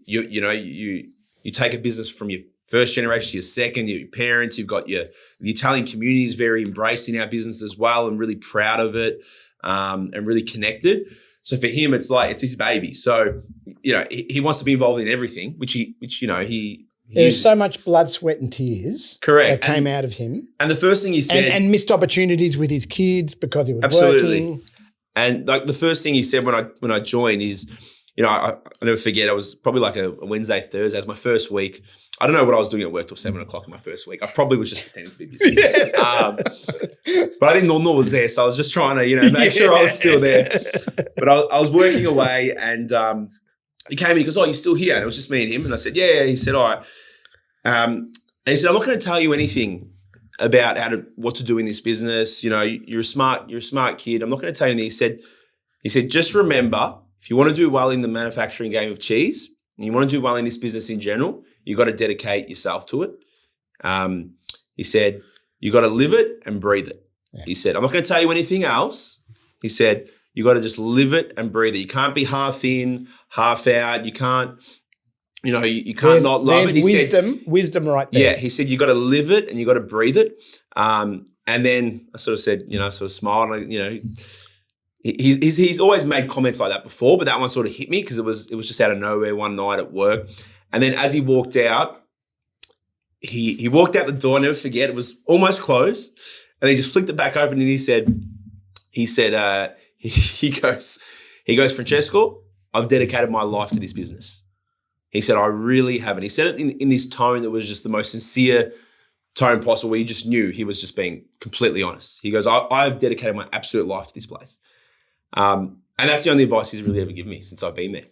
you take a business from your first generation to your second, your parents, you've got the Italian community is very embracing our business as well and really proud of it, and really connected. So for him, it's like, it's his baby. So, you know, he wants to be involved in everything, which there's so much blood, sweat and tears that came out of him. And the first thing he said, and missed opportunities with his kids because he was working. And like the first thing he said when I joined is, you know, I never forget, I was probably like a Wednesday, Thursday. It was my first week. I don't know what I was doing at work till 7 o'clock in my first week. I probably was just pretending to be busy. But I think Nornor was there, so I was just trying to, you know, make sure I was still there. But I was working away, and he came in, he goes, "Oh, you're still here?" And it was just me and him. And I said, "Yeah." He said, "All right." And he said, "I'm not going to tell you anything about what to do in this business. You know, you're a smart kid. I'm not going to tell you anything." He said, "Just remember, if you want to do well in the manufacturing game of cheese, and you want to do well in this business in general, you got to dedicate yourself to it. He said, you got to live it and breathe it. Yeah. He said, I'm not going to tell you anything else. He said, you got to just live it and breathe it. You can't be half in, half out. You can't, you can't not love it. He wisdom right there. Yeah, he said, you got to live it and you got to breathe it. And then I sort of said, sort of smiled, and, he's always made comments like that before, but that one sort of hit me because it was just out of nowhere one night at work. And then as he walked out, he walked out the door, I'll never forget, it was almost closed. And he just flicked it back open and he goes, Francesco, I've dedicated my life to this business. He said, I really have. And he said it in this tone that was just the most sincere tone possible, where you just knew he was just being completely honest. He goes, I've dedicated my absolute life to this place. And that's the only advice he's really ever given me since I've been there.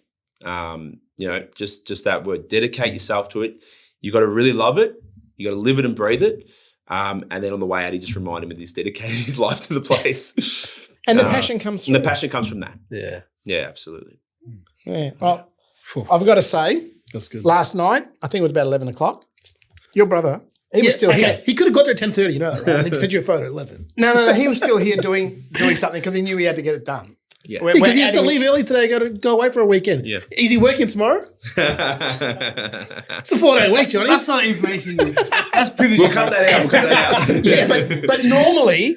Just that word, dedicate yourself to it. You got to really love it. You got to live it and breathe it. And then on the way out, he just reminded me that he's dedicated his life to the place. And the passion comes from that. And the passion comes from that. Yeah. Yeah, absolutely. Yeah. Well, I've got to say, that's good. Last night, I think it was about 11 o'clock, your brother, he was still here. He could have got there at 10:30, you know that, right? I think he sent you a photo at 11. No, he was still here doing something because he knew he had to get it done. Yeah, because he has to leave early today, go away for a weekend. Yeah. Is he working tomorrow? It's a 4-day week, Johnny. That's not information. That's privilege. We'll cut that out. Yeah, but normally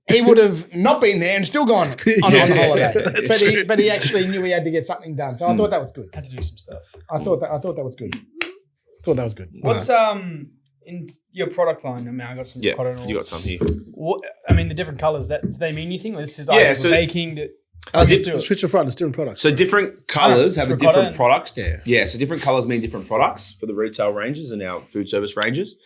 he would have not been there and still gone on holiday. But he actually knew he had to get something done. So I thought that was good. Had to do some stuff. I thought that was good. What's in your product line? I mean, I got some ricotta. You got some here. The different colours. Do they mean anything? This is baking. Switch the front. It's different products. So different colours have a different product. Yeah. So different colours mean different products for the retail ranges and our food service ranges.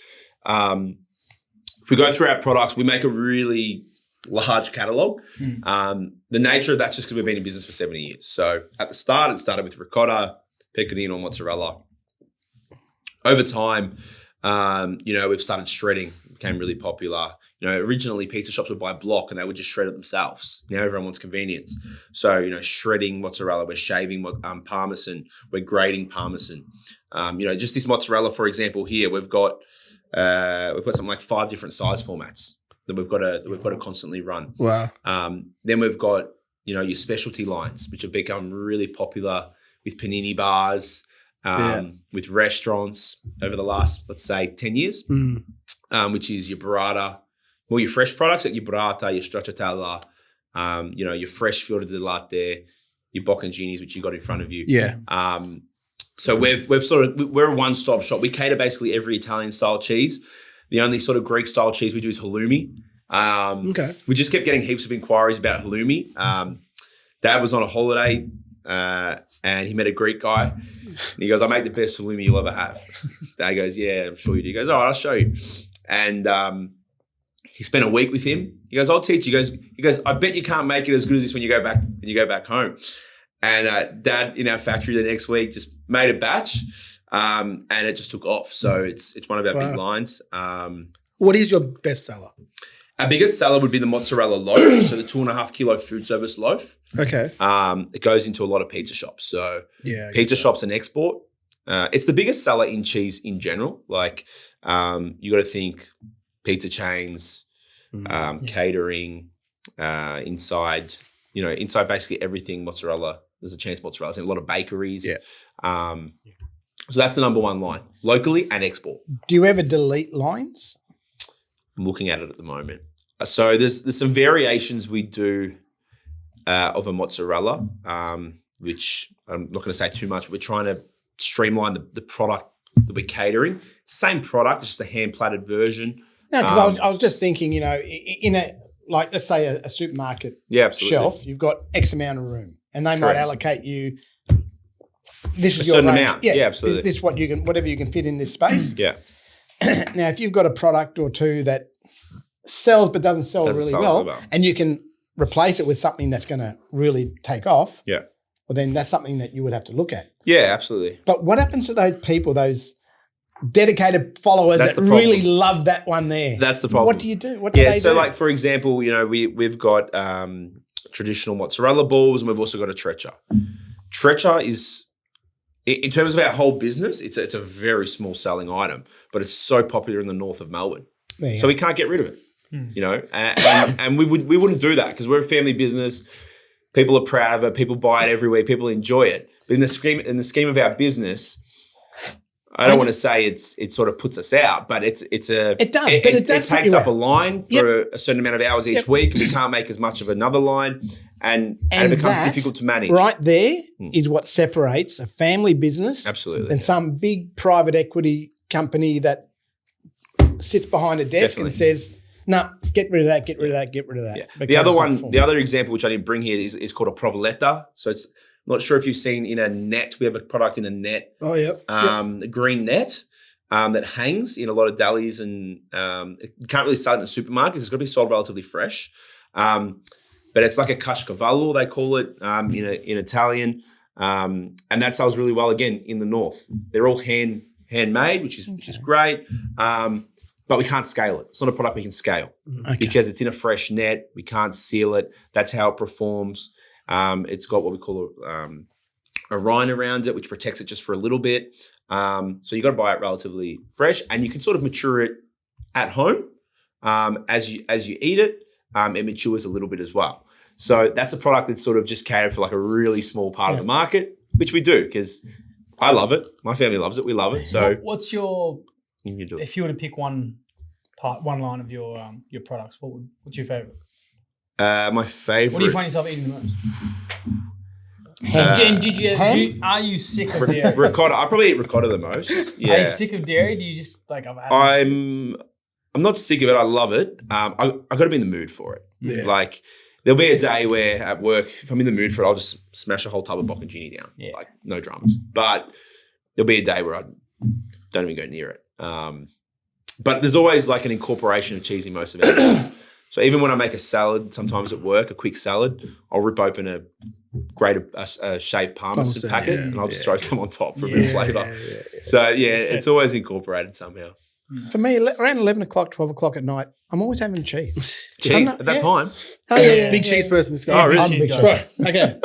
If we go through our products, we make a really large catalogue. The nature of that's just because we've been in business for 70 years. So at the start, it started with ricotta, pecorino, mozzarella. Over time, we've started shredding. It became really popular. Originally pizza shops would buy block and they would just shred it themselves. Now everyone wants convenience. So, shredding mozzarella, we're shaving parmesan, we're grating parmesan. Just this mozzarella, for example, here, we've got something like 5 different size formats that we've got to constantly run. Wow. Then we've got, your specialty lines, which have become really popular with panini bars, with restaurants over the last, let's say, 10 years, which is your burrata. Well, your fresh products like your burrata, your stracciatella, your fresh fior di latte, your bocconcinis, which you got in front of you. Yeah. So we're a one-stop shop. We cater basically every Italian style cheese. The only sort of Greek style cheese we do is halloumi. Okay. We just kept getting heaps of inquiries about halloumi. Dad was on a holiday and he met a Greek guy and he goes, I make the best halloumi you'll ever have. Dad goes, yeah, I'm sure you do. He goes, all right, I'll show you. And he spent a week with him. He goes, I'll teach you. He goes, I bet you can't make it as good as this when you go back home. And Dad in our factory the next week just made a batch, and it just took off. So it's one of our big lines. What is your best seller? Our biggest seller would be the mozzarella loaf, so the 2.5 kilo food service loaf. Okay. It goes into a lot of pizza shops. So pizza shops and export. It's the biggest seller in cheese in general. Like you got to think pizza chains, catering, inside basically everything mozzarella. There's a chance mozzarella. There's a lot of bakeries. Yeah. So that's the number one line, locally and export. Do you ever delete lines? I'm looking at it at the moment. So there's some variations we do of a mozzarella, which I'm not going to say too much, but we're trying to streamline the product that we're catering. Same product, just a hand-platted version. No, because I was just thinking, in a, like, let's say a supermarket shelf, you've got X amount of room and they might allocate you this is a your certain range. amount. Yeah, absolutely. This what you can, whatever you can fit in this space. Yeah. Now, if you've got a product or two that sells but doesn't sell really well, and you can replace it with something that's going to really take off, well, then that's something that you would have to look at. Yeah, absolutely. But what happens to those people, those dedicated followers that really love that one there? That's the problem. What do you do? What do they do? So like, for example, we've got traditional mozzarella balls and we've also got a treccia. Treccia is in terms of our whole business, it's a very small selling item, but it's so popular in the north of Melbourne. So we can't get rid of it, you know, and we wouldn't do that because we're a family business. People are proud of it. People buy it everywhere. People enjoy it. But in the scheme of our business, I don't want to say it sort of puts us out, but it takes up a line for a certain amount of hours each week. We can't make as much of another line. And it becomes difficult to manage. Right there is what separates a family business and some big private equity company that sits behind a desk and says, no, get rid of that, get rid of that, get rid of that. Yeah. The other example, which I didn't bring here, is called a provoletta. So it's, I'm not sure if you've seen in a net, we have a product in a net. Oh, yeah. A green net that hangs in a lot of delis and you can't really sell it in the supermarkets. It's got to be sold relatively fresh. But it's like a cashcavallo, they call it in Italian. And that sells really well, again, in the north. They're all handmade, which is great. But we can't scale it. It's not a product we can scale because it's in a fresh net. We can't seal it. That's how it performs. It's got what we call a rind around it, which protects it just for a little bit. So you got to buy it relatively fresh, and you can sort of mature it at home as you eat it. It matures a little bit as well. So that's a product that's sort of just catered for like a really small part of the market, which we do because I love it. My family loves it. We love it. So what's your, if you were to pick one line of your products, what's your favorite? My favorite. What do you find yourself eating the most? Are you sick of dairy? Ricotta. I probably eat ricotta the most. Yeah. Are you sick of dairy? Do you just like? I'm not sick of it. I love it. I got to be in the mood for it. Yeah. Like there'll be a day where at work, if I'm in the mood for it, I'll just smash a whole tub of Bocconcini down. Yeah. Like no dramas. But there'll be a day where I don't even go near it. But there's always like an incorporation of cheese in most of our meals. So even when I make a salad, sometimes at work, a quick salad, I'll rip open a shaved Parmesan packet and I'll just throw some on top for a bit of flavour. So it's always incorporated somehow. For me, around 11 o'clock, 12 o'clock at night, I'm always having cheese. Cheese at that time? Oh, yeah. Big cheese person, this guy. Oh, really? I'm a big cheese guy. Okay.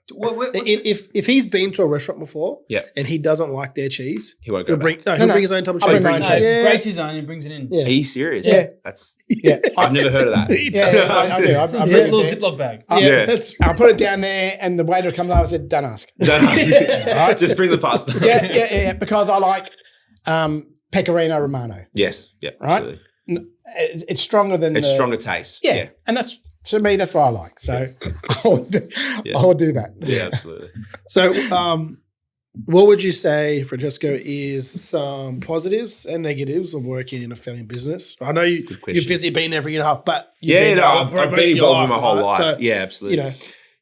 If he's been to a restaurant before and he doesn't like their cheese, he won't go back. He'll bring his own type of cheese. Grates his own and brings it in. Yeah. Are you serious? Yeah. I've never heard of that. I do. I've a little Ziploc bag. I'll put it down there and the waiter comes over and said, don't ask. Don't ask. Right? Just bring the pasta. Yeah, because I like Pecorino Romano. Yes, yeah, right? Absolutely. It's stronger than stronger taste. Yeah, and that's, to me, that's what I like. So I will do that. Yeah, absolutely. So what would you say, Francesco, is some positives and negatives of working in a family business? I know you've physically been there for a year and a half, but I've been involved in my whole life. So, yeah, absolutely.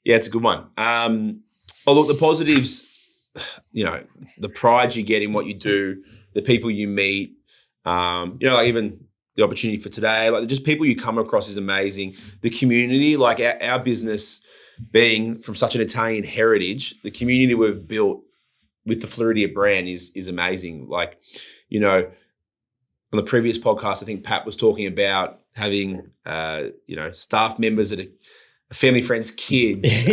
Yeah, it's a good one. Look, the positives, the pride you get in what you do, the people you meet, like even the opportunity for today, like just people you come across is amazing. The community, like our business being from such an Italian heritage, the community we've built with the Floridia brand is amazing. Like, on the previous podcast, I think Pat was talking about having, staff members that are family friends' kids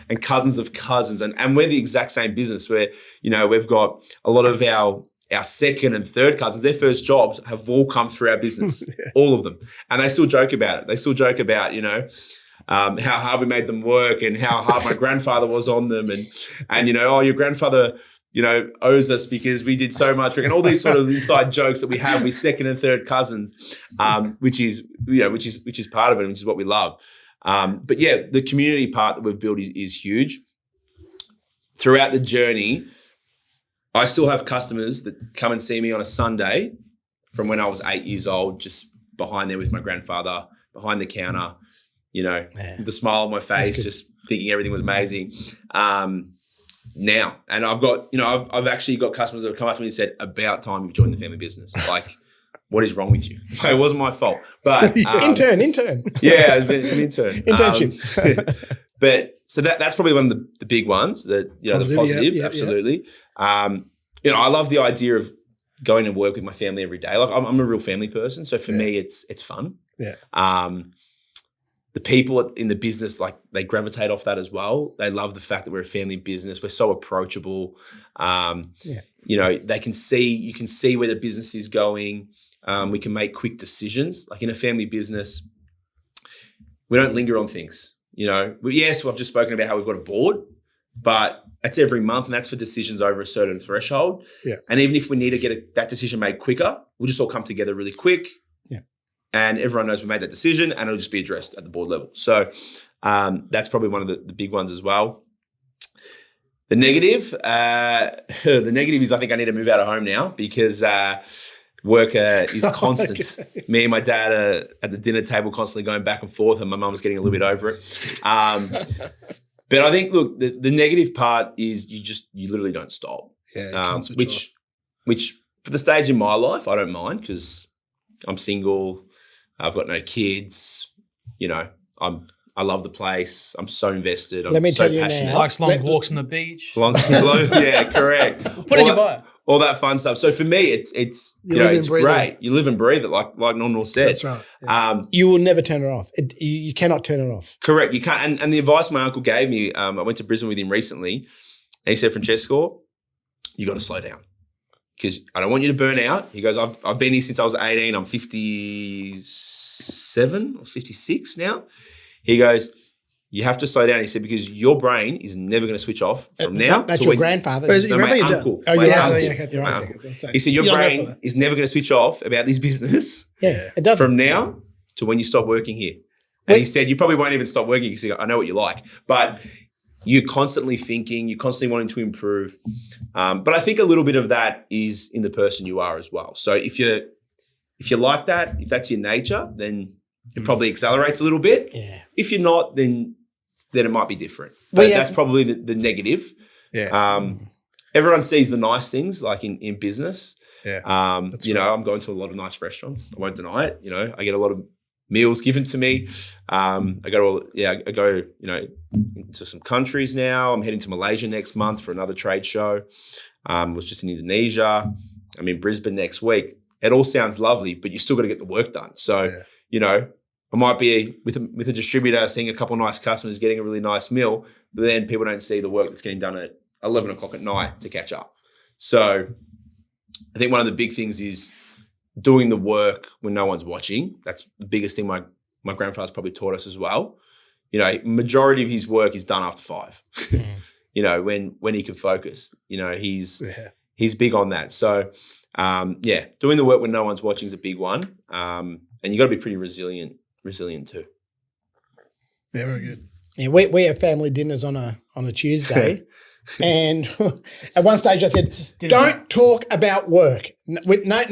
and cousins of cousins. And we're the exact same business where, we've got a lot of our second and third cousins, their first jobs have all come through our business, all of them. And they still joke about it. They still joke about, how hard we made them work and how hard my grandfather was on them. And your grandfather, owes us because we did so much. And all these sort of inside jokes that we have with second and third cousins, which is part of it, which is what we love. But yeah, the community part that we've built is huge. Throughout the journey, I still have customers that come and see me on a Sunday from when I was 8 years old, just behind there with my grandfather, behind the counter, with the smile on my face, just thinking everything was amazing. Now, and I've got, I've actually got customers that have come up to me and said, about time you've joined the family business. Like, what is wrong with you? It wasn't my fault. But intern. Yeah, it's been an intern. Internship. But so that's probably one of the big ones that, the positive, absolutely. Yeah. I love the idea of going to work with my family every day. Like I'm a real family person. So for me, it's fun. Yeah. The the people in the business, like they gravitate off that as well. They love the fact that we're a family business. We're so approachable. You know, you can see where the business is going. We can make quick decisions. Like in a family business, we don't linger on things. You know, yes, I've just spoken about how we've got a board, but that's every month, and that's for decisions over a certain threshold. Yeah. And even if we need to get that decision made quicker, we'll just all come together really quick. Yeah. And everyone knows we made that decision, and it'll just be addressed at the board level. So that's probably one of the big ones as well. The negative is I think I need to move out of home now because work is constant. Me and my dad are at the dinner table constantly going back and forth, and my mum's getting a little bit over it. But I think, look, the negative part is you literally don't stop. Yeah, which for the stage in my life, I don't mind because I'm single. I've got no kids. You know, I love the place. I'm so invested. I'm Let me so tell you passionate. now. Likes long walks on the beach. Yeah, correct. Put it in your bio. All that fun stuff. So for me, it's it's great. You live and breathe it, like Nonno said. That's right. Yeah. You will never turn it off. You cannot turn it off. Correct. You can't. And the advice my uncle gave me, I went to Brisbane with him recently, and he said, Francesco, you got to slow down because I don't want you to burn out. He goes, I've been here since I was 18. I'm 57 or 56 now. He goes, you have to slow down. He said, because your brain is never going to switch off from now. That's your grandfather. My uncle. Oh, my uncle. He said, your brain is never going to switch off about this business it doesn't. from now to when you stop working here. And he said, you probably won't even stop working because I know what you like. But you're constantly thinking, you're constantly wanting to improve. But I think a little bit of that is in the person you are as well. So if you're like that, if that's your nature, then it probably accelerates a little bit. Yeah. If you're not, then it might be different. But that's probably the negative. Yeah. Everyone sees the nice things like in business. Yeah. I'm going to a lot of nice restaurants. I won't deny it. You know, I get a lot of meals given to me. I go into some countries now. I'm heading to Malaysia next month for another trade show. Was just in Indonesia. I'm in Brisbane next week. It all sounds lovely, but you still got to get the work done. So, I might be with a distributor seeing a couple of nice customers getting a really nice meal, but then people don't see the work that's getting done at 11 o'clock at night to catch up. So I think one of the big things is doing the work when no one's watching. That's the biggest thing my grandfather's probably taught us as well. You know, majority of his work is done after 5, when he can focus. You know, he's big on that. So, doing the work when no one's watching is a big one. And you got to be pretty resilient too. Yeah, very good. Yeah, we have family dinners on a Tuesday, and at one stage I said, "Don't talk about work." No. Was that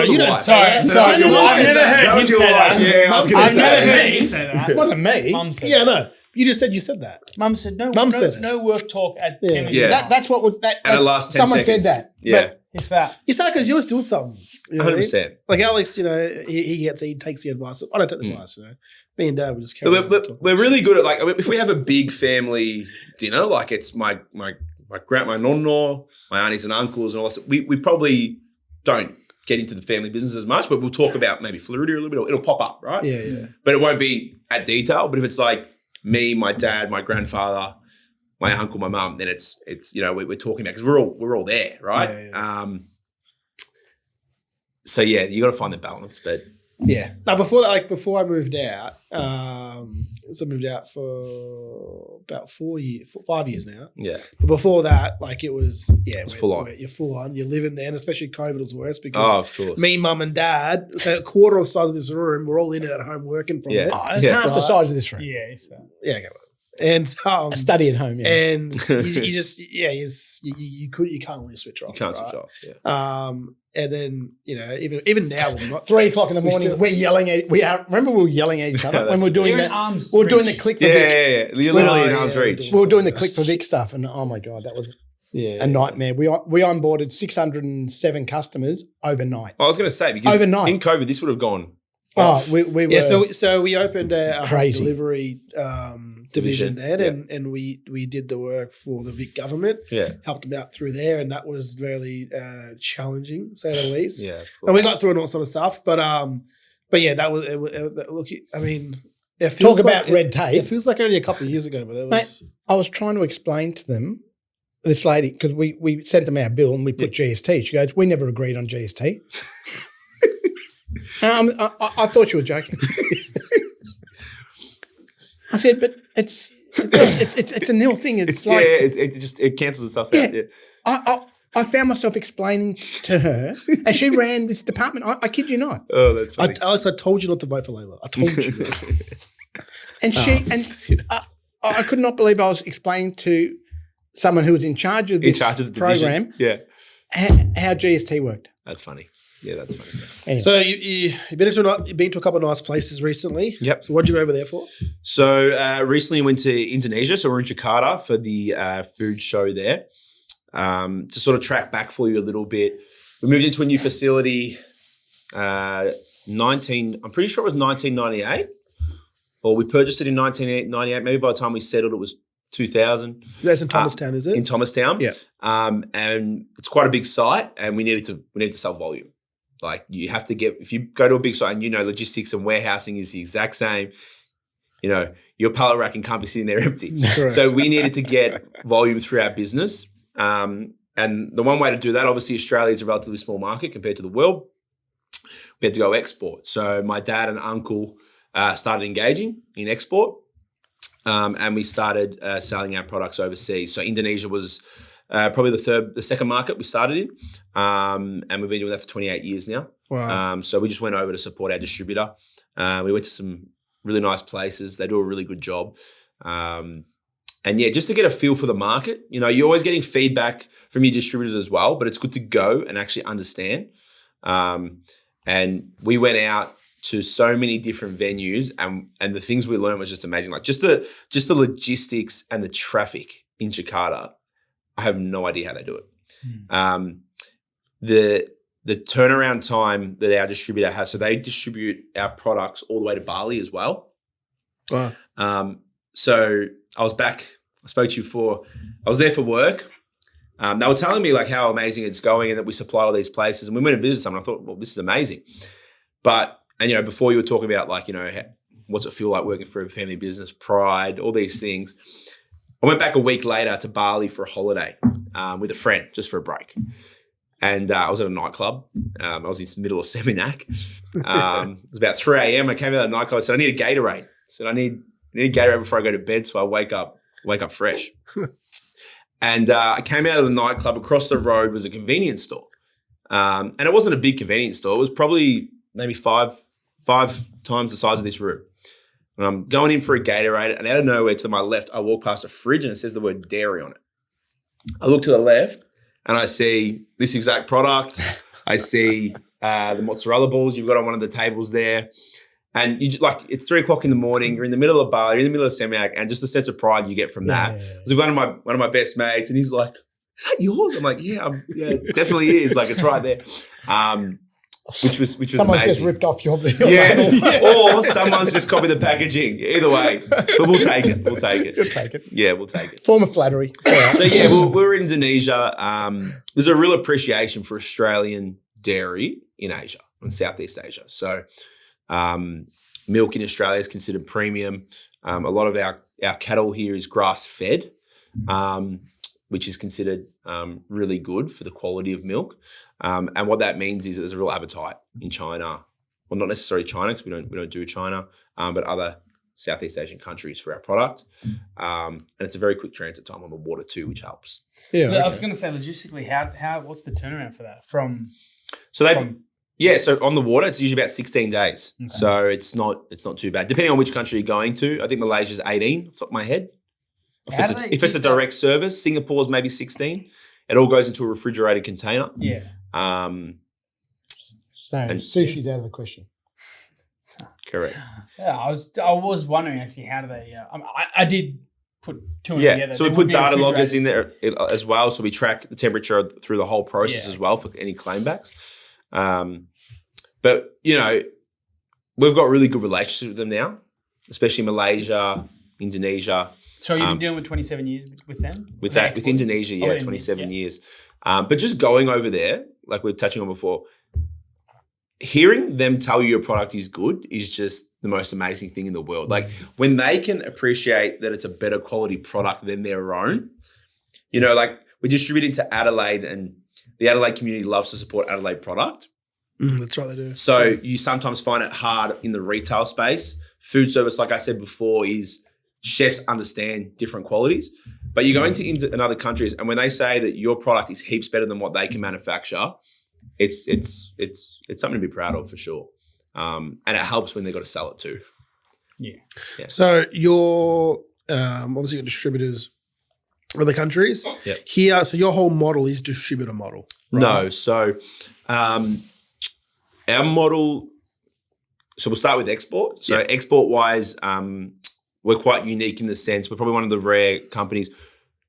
you don't say that? That was your wife. Yeah, I was going to say. I've never heard him say that. It wasn't me. Mum said Yeah, that. no. You just said you said that. Mum said no. Mum said it. No work talk at Yeah. 10 Yeah. That's what was that. And it lasts 10 someone seconds. said that. Yeah. But If that. It's not because you was doing something. You know what I mean? 100%. Like Alex, he takes the advice. I don't take the advice. Me and Dad would just carry on. We're really good at if we have a big family dinner, like it's my nonno, my aunties and uncles and all that. We probably don't get into the family business as much, but we'll talk about maybe Floridia a little bit. It'll pop up, right? Yeah. But it won't be at detail. But if it's like me, my dad, my grandfather, my uncle, my mum, then it's we're talking about because we're all there, right? Yeah. So yeah, you got to find the balance, but yeah. Now before I moved out, so I moved out for about 5 years now. Yeah. But before that, it was full on. You're full on. You're living there, and especially COVID was worse because of course. me, mum, and dad, so a quarter of the size of this room, we're all in it at home working from it. Half the size of this room. Yeah. If that. Yeah. Okay. And A study at home. Yeah. and you just you can't really switch off. You can't switch right? off. Yeah. And then even now we're not 3 o'clock in the morning, we're yelling at. Remember we were yelling at each other when we were doing that. Arms We were doing the reach. click for Vic. Yeah. You're literally in arm's reach. We were doing the click for Vic stuff, and oh my god, that was a nightmare. We onboarded 607 customers overnight. I was going to say because Overnight. in COVID this would have gone. Oh, we were So we opened a home Crazy. delivery division there, yeah. and we did the work for the Vic government. Yeah. Helped them out through there, and that was really challenging, to say the least. Yeah. And we got through and all sort of stuff, but yeah, that was look. I mean, talk about red tape. It feels like only a couple of years ago, but Mate, I was trying to explain to them, this lady, because we sent them our bill and we put GST. She goes, we never agreed on GST. I thought you were joking. I said, but it's a nil thing. It cancels itself out. Yeah. I found myself explaining to her, and she ran this department. I kid you not. Oh, that's funny. Alex, I told you not to vote for Labor. I told you. And I could not believe I was explaining to someone who was in charge of this program how GST worked. That's funny. Yeah, that's funny. Anyway. So you've been to a couple of nice places recently. Yep. So what did you go over there for? So recently I went to Indonesia. So we're in Jakarta for the food show there. To sort of track back for you a little bit, we moved into a new facility. I'm pretty sure it was 1998, or we purchased it in 1998. Maybe by the time we settled, it was 2000. That's in Thomastown, is it? In Thomastown, yeah. And it's quite a big site, and we needed to sell volume. Like you have to if you go to a big site, and logistics and warehousing is the exact same. Your pallet racking can't be sitting there empty. Correct. So we needed to get volume through our business. And the one way to do that, obviously Australia is a relatively small market compared to the world. We had to go export. So my dad and uncle started engaging in export, and we started selling our products overseas. So Indonesia was probably the second market we started in, and we've been doing that for 28 years now. Wow. So we just went over to support our distributor. We went to some really nice places. They do a really good job. And yeah, just to get a feel for the market, you're always getting feedback from your distributors as well, but it's good to go and actually understand. And we went out to so many different venues, and the things we learned was just amazing. Like just the logistics and the traffic in Jakarta, I have no idea how they do it. The turnaround time that our distributor has, so they distribute our products all the way to Bali as well. Wow. So I spoke to you before. I was there for work. They were telling me like how amazing it's going and that we supply all these places. And we went and visited some, and I thought, well, this is amazing. And before you were talking about like, what's it feel like working for a family business, pride, all these things. I went back a week later to Bali for a holiday with a friend, just for a break. And I was at a nightclub. I was in the middle of Seminac. It was about 3 a.m. I came out of the nightclub. I said, I need a Gatorade. I said, I need a Gatorade before I go to bed so I wake up fresh. And I came out of the nightclub. Across the road was a convenience store. And it wasn't a big convenience store. It was probably maybe five times the size of this room. And I'm going in for a Gatorade, and out of nowhere to my left, I walk past a fridge and it says the word dairy on it. I look to the left and I see this exact product. I see the mozzarella balls you've got on one of the tables there. And it's 3 o'clock in the morning. You're in the middle of a bar. You're in the middle of Seminac, and just the sense of pride you get from that. Yeah. So one of my best mates, and he's like, "Is that yours?" I'm like, "Yeah, it definitely is. Like it's right there." Which was someone amazing. Just ripped off your or someone's just copied the packaging. Either way, but we'll take it. We'll take it. You'll take it. Yeah, we'll take it. Form of flattery. So yeah, we're in Indonesia. There's a real appreciation for Australian dairy in Asia, in Southeast Asia. So. Milk in Australia is considered premium. A lot of our cattle here is grass-fed, which is considered really good for the quality of milk. And what that means is that there's a real appetite in China. Well, not necessarily China because we don't do China, but other Southeast Asian countries for our product. And it's a very quick transit time on the water too, which helps. Yeah, okay. I was going to say logistically, what's the turnaround for that So on the water, it's usually about 16 days. Okay. So it's not too bad. Depending on which country you're going to, I think Malaysia's 18 off the top of my head. If it's a direct service, Singapore's maybe 16. It all goes into a refrigerated container. Yeah. So sushi's out of the question. Correct. Yeah, I was wondering actually how do they? I did put two and together. So we put data loggers in there as well, so we track the temperature through the whole process as well for any claimbacks. But we've got really good relationships with them now, especially Malaysia, Indonesia. So you've been dealing with 27 years with them? With Indonesia, 27 years. But just going over there, like we were touching on before, hearing them tell you your product is good is just the most amazing thing in the world. Like when they can appreciate that it's a better quality product than their own, you know, like we distribute into Adelaide and the Adelaide community loves to support Adelaide product. That's right, they do. So you sometimes find it hard in the retail space. Food service, like I said before, is chefs understand different qualities. But you go into other countries and when they say that your product is heaps better than what they can manufacture, it's something to be proud of for sure. And it helps when they've got to sell it too. Yeah. So your obviously your distributors in other countries. Yep. Here, so your whole model is distributor model. Right? No. So our model, so we'll start with export. So export wise, we're quite unique in the sense we're probably one of the rare companies.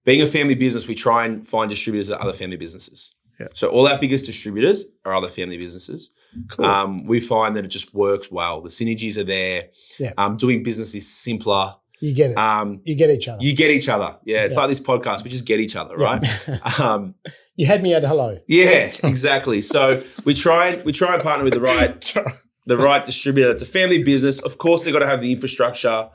Being a family business, we try and find distributors at other family businesses. Yeah. So all our biggest distributors are other family businesses. Cool. We find that it just works well. The synergies are there. Yeah. Doing business is simpler. You get it. You get each other. You get each other. Yeah. It's like this podcast. We just get each other, right? You had me at hello. Yeah, exactly. So we try and partner with the right distributor. It's a family business. Of course, they've got to have the infrastructure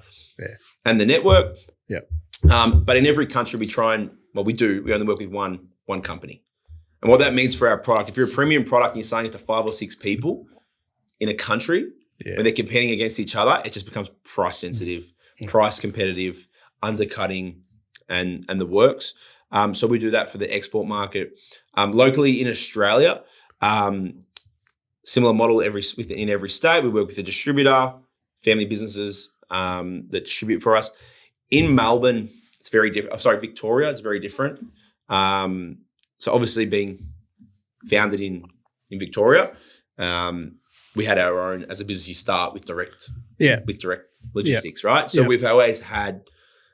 and the network. Yeah. But in every country, we only work with one company. And what that means for our product, if you're a premium product and you're selling it to 5 or 6 people in a country, when they're competing against each other, it just becomes price sensitive, price competitive, undercutting, and the works. So we do that for the export market. Locally in Australia, similar model in every state. We work with a distributor, family businesses that distribute for us. In Melbourne, it's very different. Victoria, it's very different. So obviously being founded in Victoria, we had our own, as a business you start with direct logistics, right? So we've always had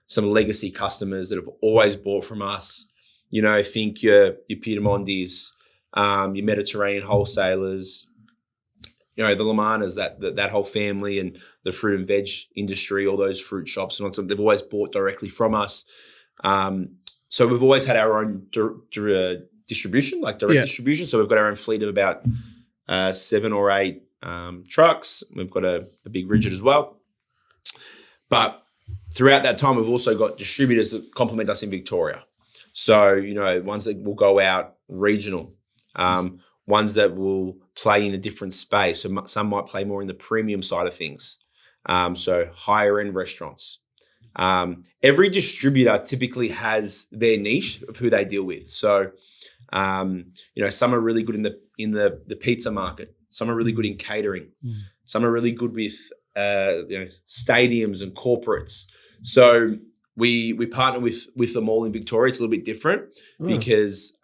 some legacy customers that have always bought from us. You know, think your Piedmontese, your Mediterranean wholesalers, you know, the Lamanas, that whole family, and the fruit and veg industry, all those fruit shops and they've always bought directly from us. So we've always had our own distribution, like direct distribution. So we've got our own fleet of about 7 or 8 trucks. We've got a big rigid as well. But throughout that time, we've also got distributors that complement us in Victoria. So, you know, ones that will go out regional, ones that will play in a different space. So some might play more in the premium side of things. So higher end restaurants. Every distributor typically has their niche of who they deal with. So, you know, some are really good in the pizza market. Some are really good in catering. Some are really good with, you know, stadiums and corporates. So we partner with them all in Victoria. It's a little bit different because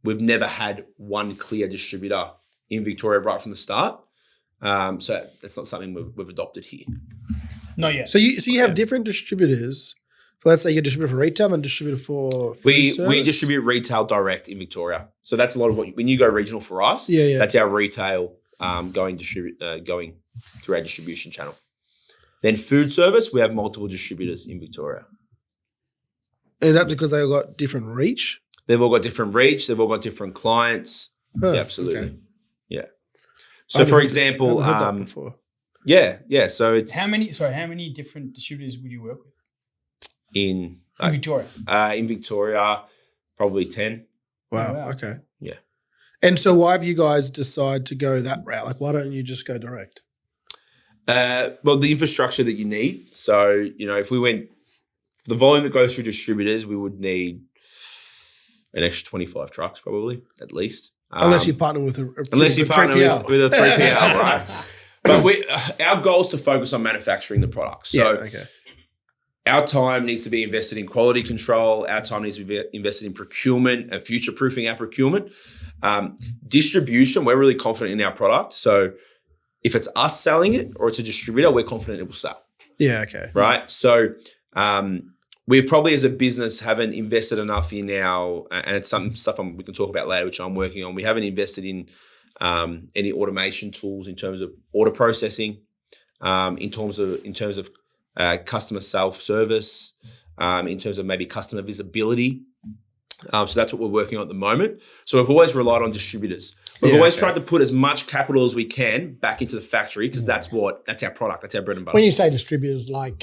we've never had one clear distributor in Victoria right from the start. So that's not something we've adopted here. Not yet. So you have different distributors. So let's say you're a distributor for retail and distributor for food service? We distribute retail direct in Victoria. So that's a lot of when you go regional for us, that's our retail going through our distribution channel. Then food service, we have multiple distributors in Victoria. Is that because they've got different reach? They've all got different reach. They've all got different clients. Yeah, absolutely. Okay. Yeah. So for example, I've heard that before. Yeah. So it's how many different distributors would you work with in Victoria? In Victoria, probably 10. Wow. Okay. Yeah. And so why have you guys decided to go that route? Like, why don't you just go direct? Well, the infrastructure that you need. So, you know, if we went for the volume that goes through distributors, we would need an extra 25 trucks probably, at least. Unless you partner with a 3PL, right? But our goal is to focus on manufacturing the product. So our time needs to be invested in quality control. Our time needs to be invested in procurement and future-proofing our procurement. Distribution, we're really confident in our product. So if it's us selling it or it's a distributor, we're confident it will sell. Yeah, okay. Right? So we probably as a business haven't invested enough in and it's some stuff we can talk about later, which I'm working on. We haven't invested in any automation tools in terms of order processing, in terms of customer self-service, in terms of maybe customer visibility. So that's what we're working on at the moment. So we've always relied on distributors. We've always tried to put as much capital as we can back into the factory because that's our product. That's our bread and butter. When you say distributors like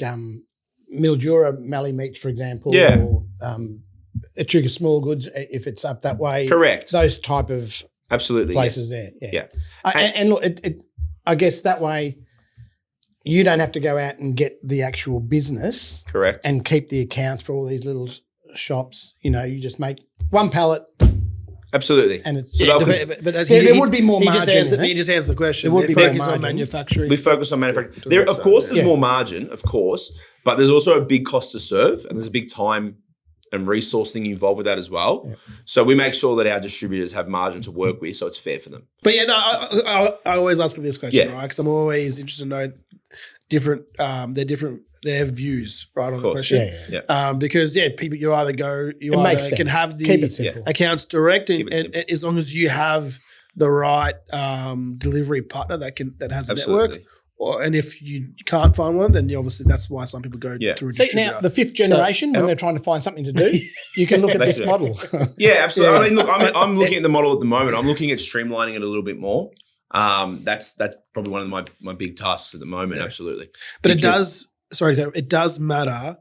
Mildura, Mallee Meats, for example, or Echuca Small Goods, if it's up that way. Correct. Those type of places there. Yeah. And look, I guess that way you don't have to go out and get the actual business. Correct. And keep the accounts for all these little shops. You know, you just make one pallet. Absolutely. And it's there would be more margin. You just answered the question. There would be more margin. On manufacturing. We focus on manufacturing. There, of course, there's more margin, of course, but there's also a big cost to serve, and there's a big time and resourcing involved with that as well. Yeah. So we make sure that our distributors have margin to work with, so it's fair for them. But I always ask people this question, right? Because I'm always interested to know their views, right, on the question. Because people, you either can have the accounts direct, and as long as you have the right delivery partner that has a network. And if you can't find one, then obviously that's why some people go through a distributor. Now, the fifth generation, when they're trying to find something to do, you can look at this model. Yeah, absolutely. I mean, look, I'm looking at the model at the moment. I'm looking at streamlining it a little bit more. That's probably one of my big tasks at the moment, absolutely. But it does matter.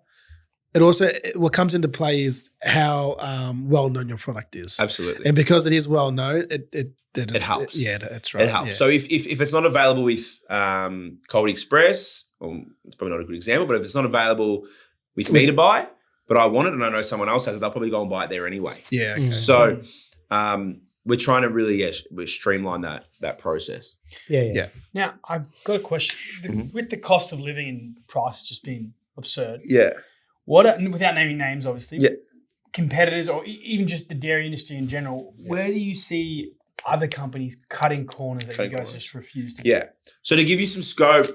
It also, what comes into play is how well-known your product is. Absolutely. And because it is well-known, it helps. That's right. It helps. Yeah. So if it's not available with Cold Express, it's probably not a good example, but if it's not available with me to buy, but I want it and I know someone else has it, they'll probably go and buy it there anyway. Yeah. Okay. So we're trying to really streamline that process. Yeah. Now, I've got a question. With the cost of living and prices just being absurd. Yeah. Without naming names, obviously. Yeah. Competitors or even just the dairy industry in general, where do you see other companies cutting corners that you guys just refuse to do? So to give you some scope,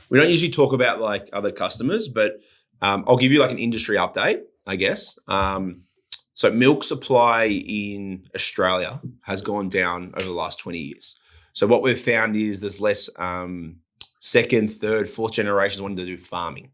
we don't usually talk about like other customers, but I'll give you like an industry update, I guess. So milk supply in Australia has gone down over the last 20 years. So what we've found is there's less second, third, fourth generations wanting to do farming.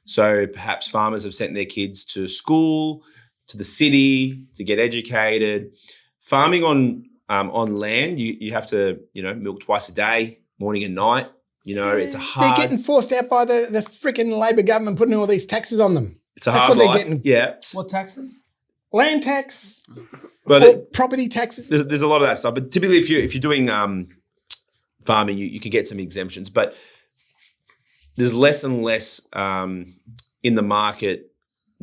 So perhaps farmers have sent their kids to school, to the city to get educated. Farming on land, you have to, milk twice a day, morning and night. It's a hard. They're getting forced out by the freaking Labor government putting all these taxes on them. It's a hard life. They're getting. What taxes? Land tax, property taxes. There's a lot of that stuff. But typically, if you're doing farming, you can get some exemptions. But there's less and less in the market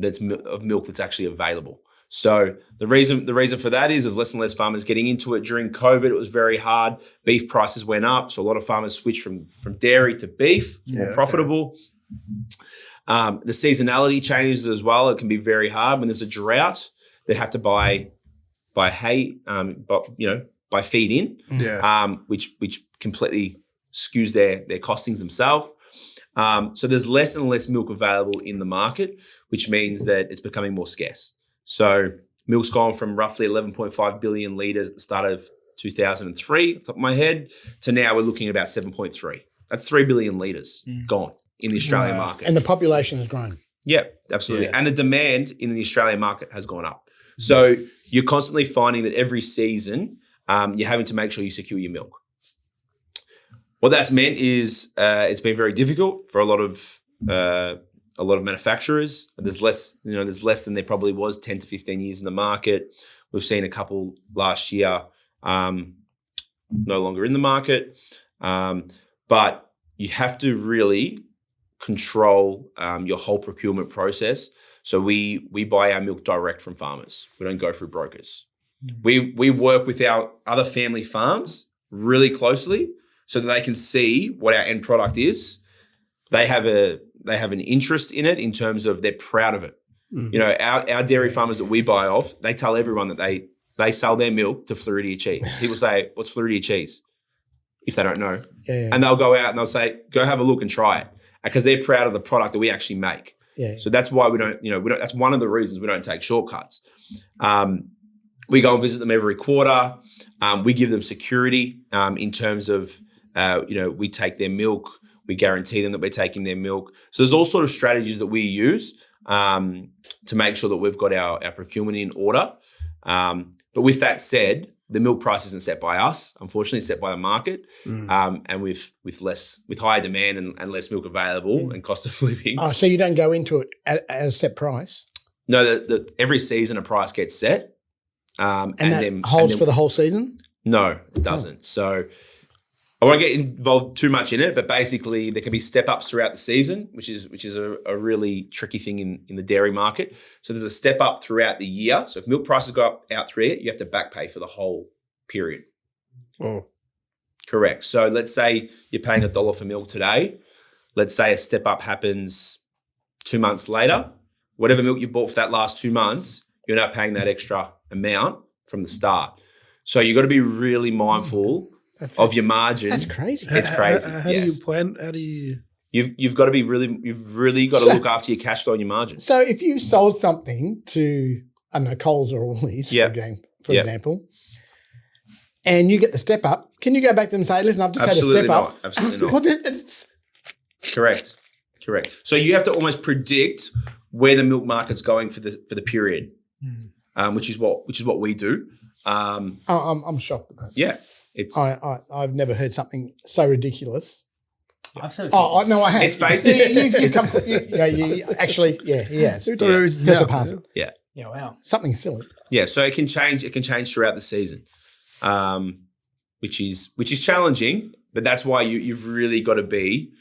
of milk that's actually available. So the reason for that is there's less and less farmers getting into it. During COVID, it was very hard. Beef prices went up, so a lot of farmers switched from dairy to beef, more profitable. The seasonality changes as well. It can be very hard when there's a drought. They have to buy hay, buy feed in, which completely skews their costings themselves. So there's less and less milk available in the market, which means that it's becoming more scarce. So milk's gone from roughly 11.5 billion litres at the start of 2003, off the top of my head, to now we're looking at about 7.3. That's 3 billion litres gone in the Australian market. And the population has grown. Yeah, absolutely. Yeah. And the demand in the Australian market has gone up. So you're constantly finding that every season you're having to make sure you secure your milk. What that's meant is it's been very difficult for a lot of manufacturers. There's less than there probably was 10 to 15 years in the market. We've seen a couple last year no longer in the market. But you have to really control your whole procurement process. So we buy our milk direct from farmers. We don't go through brokers. We work with our other family farms really closely so that they can see what our end product is. They have an interest in it in terms of they're proud of it. Our dairy farmers that we buy off, they tell everyone that they sell their milk to Floridia Cheese. People say, "What's Floridia Cheese?" If they don't know. And they'll go out and they'll say, "Go have a look and try it," because they're proud of the product that we actually make. So that's why we don't. That's one of the reasons we don't take shortcuts. We go and visit them every quarter. We give them security in terms of, we take their milk. We guarantee them that we're taking their milk. So there's all sort of strategies that we use to make sure that we've got our procurement in order. But with that said, the milk price isn't set by us, unfortunately, it's set by the market. And with higher demand and less milk available and cost of living. Oh, so you don't go into it at a set price? No, every season a price gets set. And that holds for the whole season? No, it doesn't. So I won't get involved too much in it, but basically there can be step-ups throughout the season, which is a really tricky thing in the dairy market. So there's a step-up throughout the year. So if milk prices go up out through it, you have to back pay for the whole period. Oh. Correct. So let's say you're paying $1 for milk today. Let's say a step-up happens 2 months later. Whatever milk you bought for that last 2 months, you're now paying that extra amount from the start. So you've got to be really mindful of your margin. That's crazy. It's crazy. How do you plan? How do you? You've got to be you've really got to look after your cash flow and your margin. So if you sold something to, I don't know, Coles or Woolies, for example, and you get the step up, can you go back to them and say, listen, I've just had a step up? Absolutely not. Correct. So you have to almost predict where the milk market's going for the period, which is what we do. I'm shocked at that. Yeah. I've never heard something so ridiculous. I've said no, I have. It's basically he has. Yeah. Yeah, wow. Something silly. Yeah, so it can change throughout the season. Which is challenging, but that's why you've really got to be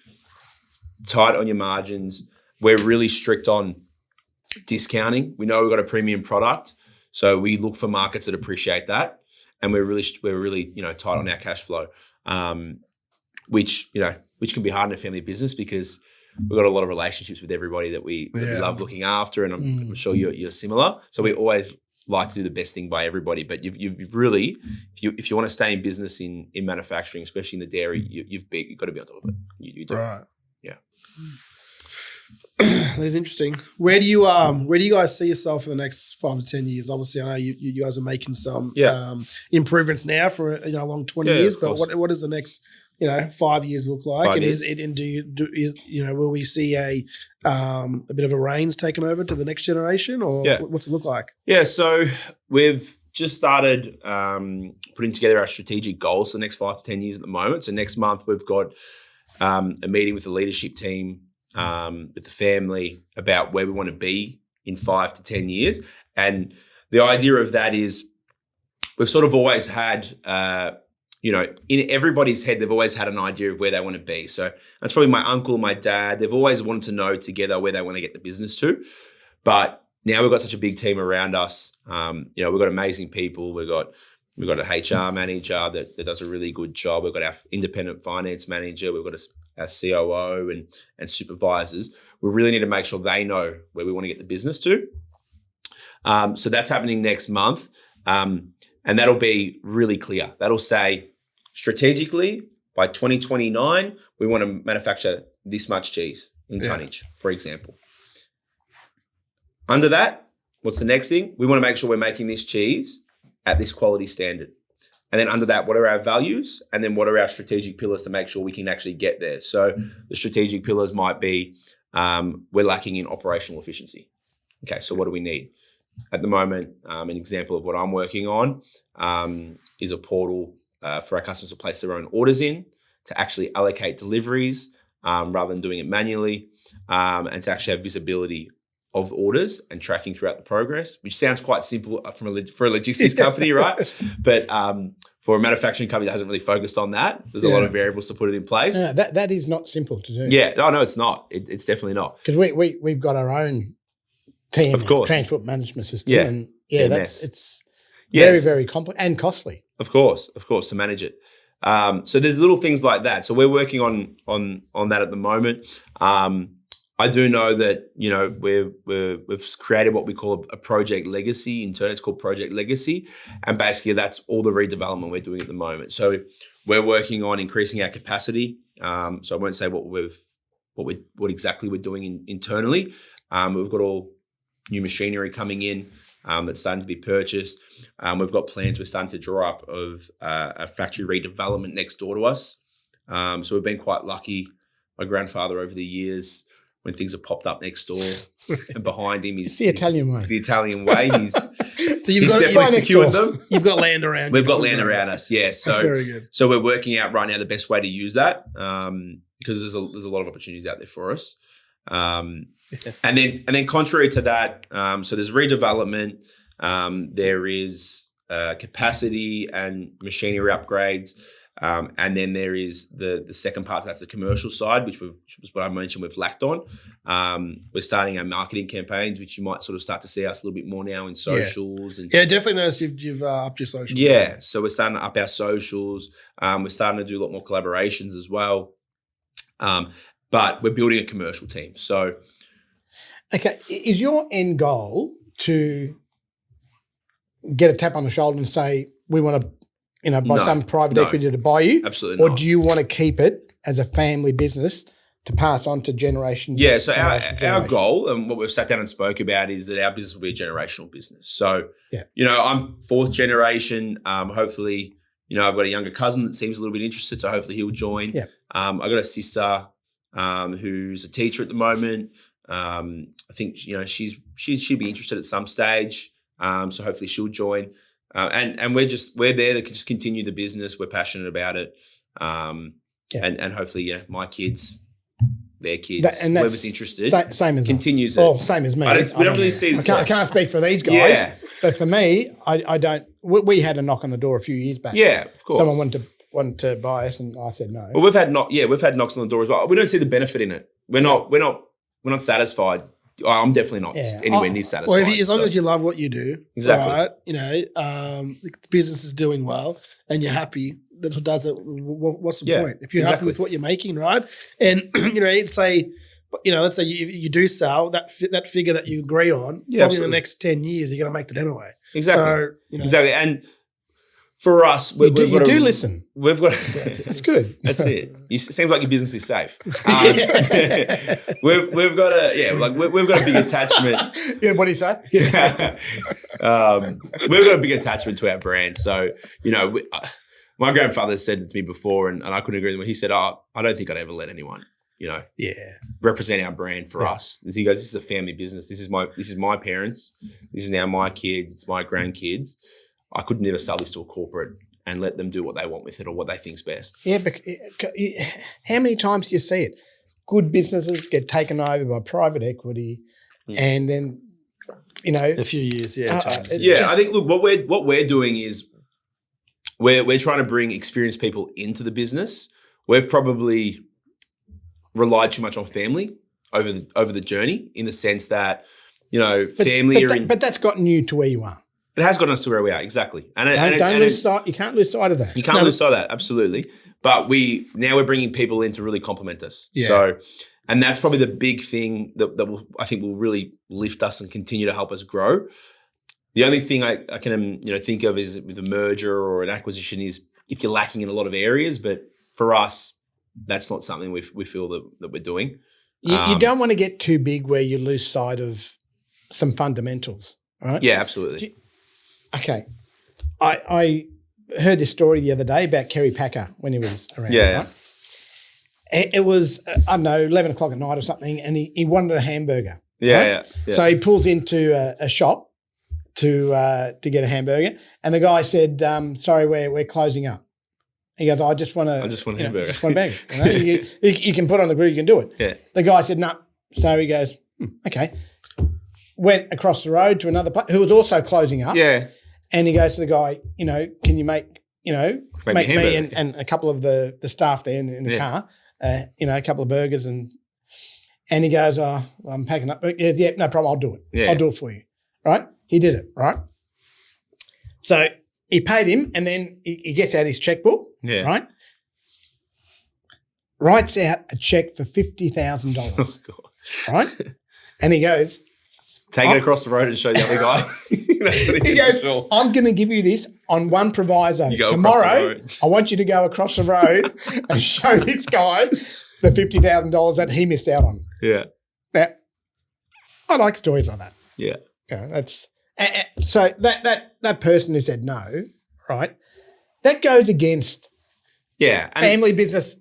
tight on your margins. We're really strict on discounting. We know we've got a premium product, so we look for markets that appreciate that. And we're really tight on our cash flow, which can be hard in a family business because we've got a lot of relationships with everybody that we love looking after, and I'm sure you're similar. So we always like to do the best thing by everybody. But you've really, if you want to stay in business in manufacturing, especially in the dairy, you've got to be on top of it. You do. Right. Yeah. That's interesting. Where do you guys see yourself for the next 5 to 10 years? Obviously, I know you guys are making some improvements now for a long 20 years. But what does the next 5 years look like? Will we see a bit of a reins taken over to the next generation, or what's it look like? Yeah, so we've just started putting together our strategic goals for the next 5 to 10 years at the moment. So next month we've got a meeting with the leadership team, with the family about where we want to be in 5 to 10 years. And the idea of that is we've sort of always had, in everybody's head, they've always had an idea of where they want to be. So that's probably my uncle and my dad. They've always wanted to know together where they want to get the business to. But now we've got such a big team around us. We've got amazing people. We've got an HR manager that does a really good job. We've got our independent finance manager. We've got our COO and supervisors. We really need to make sure they know where we want to get the business to. So that's happening next month. And that'll be really clear. That'll say strategically by 2029, we want to manufacture this much cheese in tonnage, for example. Under that, what's the next thing? We want to make sure we're making this cheese at this quality standard. And then under that, what are our values? And then what are our strategic pillars to make sure we can actually get there? So the strategic pillars might be we're lacking in operational efficiency. Okay, so what do we need? At the moment, an example of what I'm working on is a portal for our customers to place their own orders in, to actually allocate deliveries rather than doing it manually, and to actually have visibility of orders and tracking throughout the progress, which sounds quite simple for a logistics company, right? But for a manufacturing company that hasn't really focused on that, there's a lot of variables to put it in place. Yeah, that is not simple to do. Yeah, no, it's not. It's definitely not. Because we've got our own team, of course, transport management system, and it's very, very complex and costly. Of course, to manage it. So there's little things like that. So we're working on that at the moment. I do know that we've created what we call a project legacy. In turn, it's called Project Legacy, and basically that's all the redevelopment we're doing at the moment. So we're working on increasing our capacity. So I won't say what exactly we're doing internally. We've got all new machinery coming in that's starting to be purchased. We've got plans we're starting to draw up of a factory redevelopment next door to us. So we've been quite lucky. My grandfather over the years when things have popped up next door, and behind him is the Italian way. The Italian way. So he's definitely secured them. You've got land around. We've got land around us. Yeah. So that's very good. So we're working out right now the best way to use that because there's a lot of opportunities out there for us. And then contrary to that, so there's redevelopment. There is capacity and machinery upgrades. And then there is the second part, that's the commercial side, which was what I mentioned with Lacton. We're starting our marketing campaigns, which you might sort of start to see us a little bit more now in socials. Yeah, definitely noticed you've upped your socials. Yeah, so we're starting to up our socials. We're starting to do a lot more collaborations as well. But we're building a commercial team. So, okay, is your end goal to get a tap on the shoulder and say, we want to, some private equity to buy you? Absolutely or not. Do you want to keep it as a family business to pass on to generations? Yeah, so our goal and what we've sat down and spoke about is that our business will be a generational business. So, I'm fourth generation. Hopefully, I've got a younger cousin that seems a little bit interested, so hopefully he'll join. Yeah. I've got a sister who's a teacher at the moment. I think, she'd be interested at some stage. So hopefully she'll join. And we're there to just continue the business. We're passionate about it. And hopefully, my kids, their kids, and whoever's interested, same as continues it. Oh, same as me. We don't really see. I can't speak for these guys, but for me, I don't. We had a knock on the door a few years back. Yeah, of course. Someone wanted to buy us, and I said no. Well, we've had knocks on the door as well. We don't see the benefit in it. We're not satisfied. I'm definitely not anywhere near satisfied. Well, as long as you love what you do, exactly. Right? The business is doing well and you're happy. That's what does it. What's the point? If you're happy with what you're making, right? And let's say you do sell that figure that you agree on. Probably absolutely. In the next 10 years, you're going to make that anyway. Exactly. So, exactly. And for us, you do listen. We've got that's good. That's it. It seems like your business is safe. We've got a big attachment. Yeah, what do you say? We've got a big attachment to our brand. So my grandfather said to me before, and I couldn't agree with him. He said, "I don't think I'd ever let anyone, represent our brand for us." He goes, "This is a family business. This is my parents. This is now my kids. It's my grandkids. I could never sell this to a corporate and let them do what they want with it or what they think's best." Yeah, but how many times do you see it? Good businesses get taken over by private equity, and then a few years. I think look, what we're doing is we're trying to bring experienced people into the business. We've probably relied too much on family over the journey, in the sense that But that's gotten you to where you are. It has gotten us to where we are, exactly. And you can't lose sight of that. You can't lose sight of that, absolutely. But we're bringing people in to really complement us. Yeah. So, and that's probably the big thing that I think will really lift us and continue to help us grow. The only thing I can think of is with a merger or an acquisition is if you're lacking in a lot of areas. But for us, that's not something we feel that we're doing. You don't want to get too big where you lose sight of some fundamentals, right? Yeah, absolutely. Okay. I heard this story the other day about Kerry Packer when he was around. Yeah. Right? It was, 11 o'clock at night or something, and he wanted a hamburger. Yeah, right? yeah. So he pulls into a shop to get a hamburger, and the guy said, "Sorry, we're closing up." He goes, I just want a hamburger. Just want a burger. You can put it on the grill, you can do it. Yeah. The guy said, "No." So he goes, "Okay." Went across the road to another place who was also closing up. Yeah. And he goes to the guy, can you make me and a couple of the staff there in the car, a couple of burgers and he goes, "Oh, I'm packing up." Yeah, no problem. I'll do it. Yeah. I'll do it for you. Right? He did it. Right? So he paid him, and then he gets out his checkbook. Yeah. Right? Writes out a check for $50,000. Oh, God. Right? And he goes, take it across the road and show the other guy. That's what he goes, "I'm going to give you this on one proviso. Tomorrow, I want you to go across the road and show this guy the $50,000 that he missed out on." Yeah. Now, I like stories like that. Yeah. That's so that person who said no, right? That goes against family business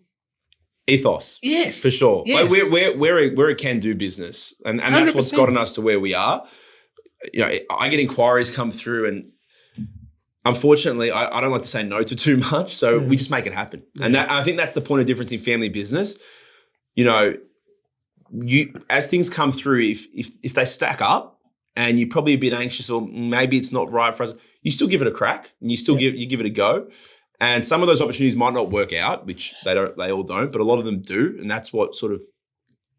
ethos. Yes. For sure. Yes. Like we're a can-do business. And that's what's gotten us to where we are. I get inquiries come through, and unfortunately, I don't like to say no to too much. So we just make it happen. Yeah. And I think that's the point of difference in family business. As things come through, if they stack up and you're probably a bit anxious or maybe it's not right for us, you still give it a crack and you still give it a go. And some of those opportunities might not work out, which they all don't, but a lot of them do. And that's what sort of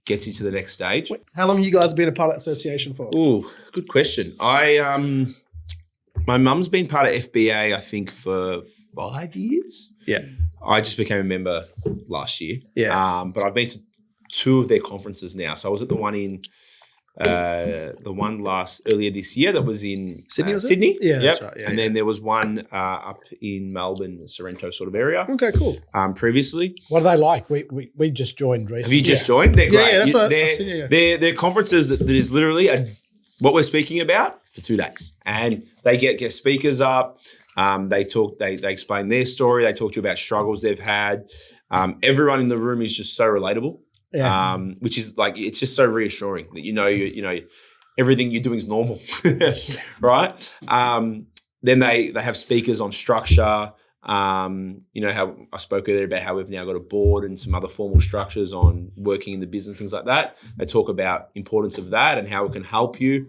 gets you to the next stage. How long have you guys been a part of that association for? Oh, good question. My mum's been part of FBA, I think, for 5 years. Yeah. I just became a member last year. Yeah. But I've been to 2 of their conferences now. So I was at the one earlier this year that was in Sydney. Sydney. Yeah, that's right. Yeah, and then there was one up in Melbourne, Sorrento sort of area. Okay, cool. Previously. What are they like? We just joined recently. Have you just joined? They're great. Yeah, that's right. They're conferences that is literally what we're speaking about for 2 days. And they get guest speakers up. They talk. They explain their story. They talk to you about struggles they've had. Everyone in the room is just so relatable. Yeah. Which is like, it's just so reassuring that you know everything you're doing is normal, right? Then they have speakers on structure. How I spoke earlier about how we've now got a board and some other formal structures on working in the business, things like that. They talk about importance of that and how it can help you.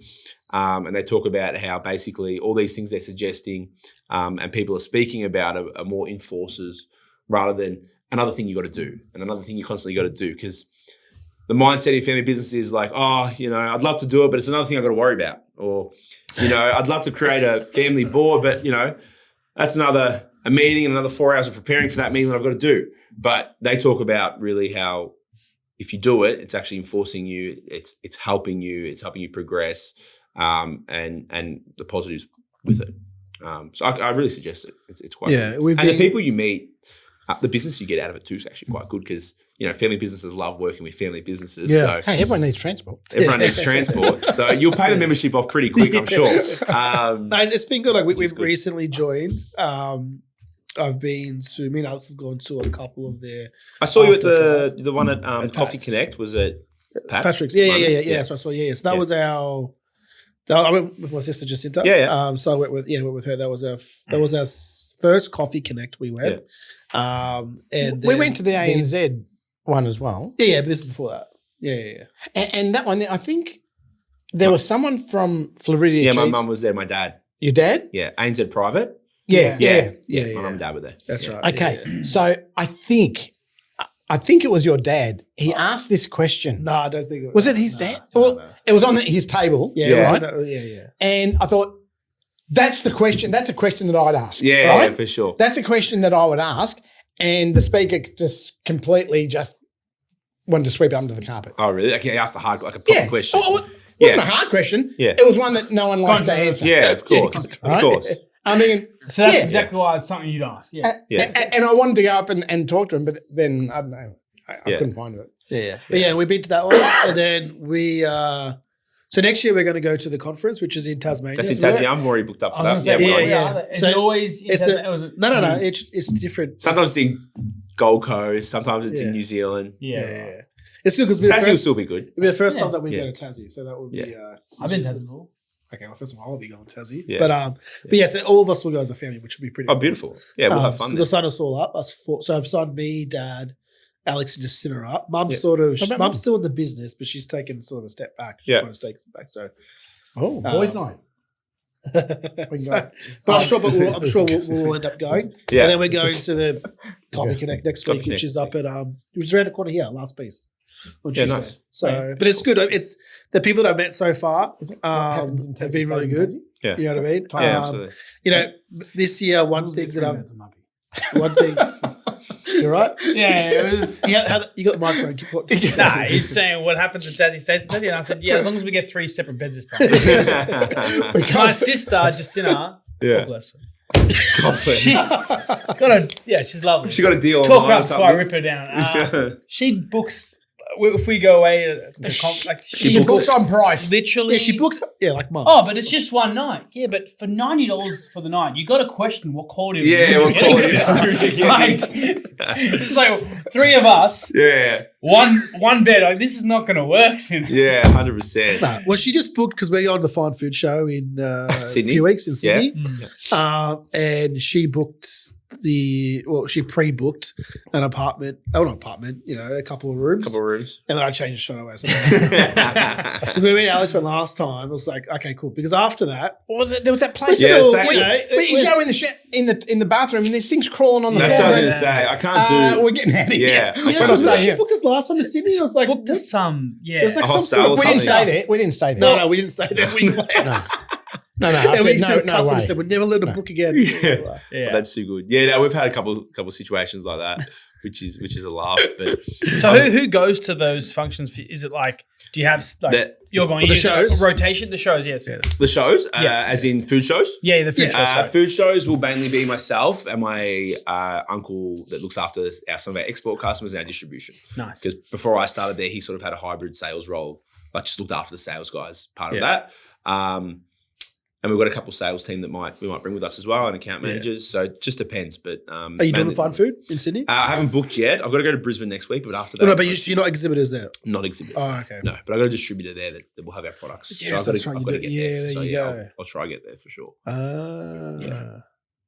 And they talk about how basically all these things they're suggesting and people are speaking about are more enforcers rather than another thing you got to do and another thing you constantly got to do, because the mindset in family business is like, I'd love to do it, but it's another thing I've got to worry about. Or, I'd love to create a family board, but, that's a meeting and another 4 hours of preparing for that meeting that I've got to do. But they talk about really how if you do it, it's actually enforcing you, it's helping you progress, and the positives with it. So I really suggest it. It's quite good. And the people you meet, the business you get out of it too is actually quite good, because family businesses love working with family businesses. Yeah. So hey, everyone needs transport. Everyone needs transport. So you'll pay the membership off pretty quick, I'm sure. It's been good. Like we've recently joined. I've been to, me and Alex have gone to a couple of their. I saw you at the one at Coffee Connect. Was it Patrick's? Yeah. So I saw. So that was our. I went with my sister Jacinta. Yeah. So I went with her. That was our first Coffee Connect we went. Yeah. And we went to the ANZ one as well. Yeah, but this is before that. Yeah. And that one, I think there was someone from Floridia Cheese. Yeah, my mum was there. My dad. Your dad? Yeah, ANZ Private. Yeah. My mum and dad were there. That's right. Okay, so I think it was your dad. He asked this question. No, I don't think it was. Was it his dad? Well, it was on his table. Yeah. Right? Yeah. And I thought, that's the question. That's a question that I'd ask. Yeah, right? yeah, for sure. That's a question that I would ask. And the speaker just completely wanted to sweep it under the carpet. Oh, really? Okay, he asked a proper question. Oh, it wasn't a hard question. Yeah. It was one that no one likes to answer. Yeah, of course. Of course. I'm thinking, so that's exactly why it's something you'd ask. Yeah. And I wanted to go up and talk to him, but then, I don't know, I couldn't find it. Yeah. But we've been to that one. And then we, so next year we're going to go to the conference, which is in Tasmania. That's in Tasmania. I'm already booked up for that. Yeah. Is it always in No. It's different. Sometimes it's in Gold Coast. Sometimes it's in New Zealand. Yeah. It's good because Tassie will still be good. It'll be the first time that we go to Tassie, so that will be. I've been to Tassie before. Okay, well, first of all, I'll be going to Tassie. Yeah. But yes, all of us will go as a family, which will be pretty. Oh, beautiful! Yeah, we'll have fun. They'll sign us all up. So I've signed me, Dad, Alex, and Jacinta up. Mum's Mum's still in the business, but she's taken sort of a step back. She's trying to take it back. So, boys' night. But I'm sure we'll end up going. Yeah. And then we're going to the Coffee Connect next week, which is up at which is around the corner here, last piece. On Tuesday. Nice. So, but it's good. It's the people that I've met so far have been really good. Yeah. You know what I mean? Yeah, absolutely. This year, one thing. You're right. Yeah, it was. You got the microphone. Nah, he's saying what happens in Tassie stays in Tassie, and I said, as long as we get 3 separate beds this time. My sister Jacinta, God bless her. She's lovely. She got a deal. Talk about before I rip her down. She books if we go away she books on price. Literally. Yeah, she booked. Yeah, like Mum. Oh, but it's just one night. Yeah, but for $90 for the night, you got to question what quality of food what quality of food you're like, it's like 3 of us. Yeah. One bed. Like, this is not going to work. Yeah, 100%. No, well, she just booked because we're on the Fine Food Show in Sydney? a few weeks in Sydney. Yeah. And she booked she pre-booked an apartment. Oh, not apartment, a couple of rooms. And then I changed straight away. Because when me and Alex went last time, I was like, okay, cool. Because after that, what was it? There was that place. Yeah, you go in the bathroom and there's things crawling on the floor. That's what I was going to say. I can't do. We're getting out of here. Yeah, she booked us last time in Sydney. I was like, booked us some. Yeah, it was like some sort of. We didn't stay there. We didn't stay there. No, we didn't stay there. We left. No. I said, no way. Said, we'd never let them book again. Yeah. Oh, that's too good. Yeah, no, we've had a couple situations like that, which is a laugh. But so who goes to those functions? Is it like, do you have you're going the shows? Rotation? The shows, yes. Yeah. The shows, as in food shows? Yeah, the food shows. Food shows will mainly be myself and my uncle that looks after some of our export customers and our distribution. Nice. Because before I started there, he sort of had a hybrid sales role, like just looked after the sales guys part of that. And we've got a couple of sales team that we might bring with us as well, and account managers. So it just depends. But are you doing the Fine Food in Sydney? I haven't booked yet. I've got to go to Brisbane next week, but after that, no, but you're not exhibitors there. Not exhibitors. Oh, okay. No, but I've got a distributor there that will have our products. Yes, so that's right. There you go. I'll try to get there for sure.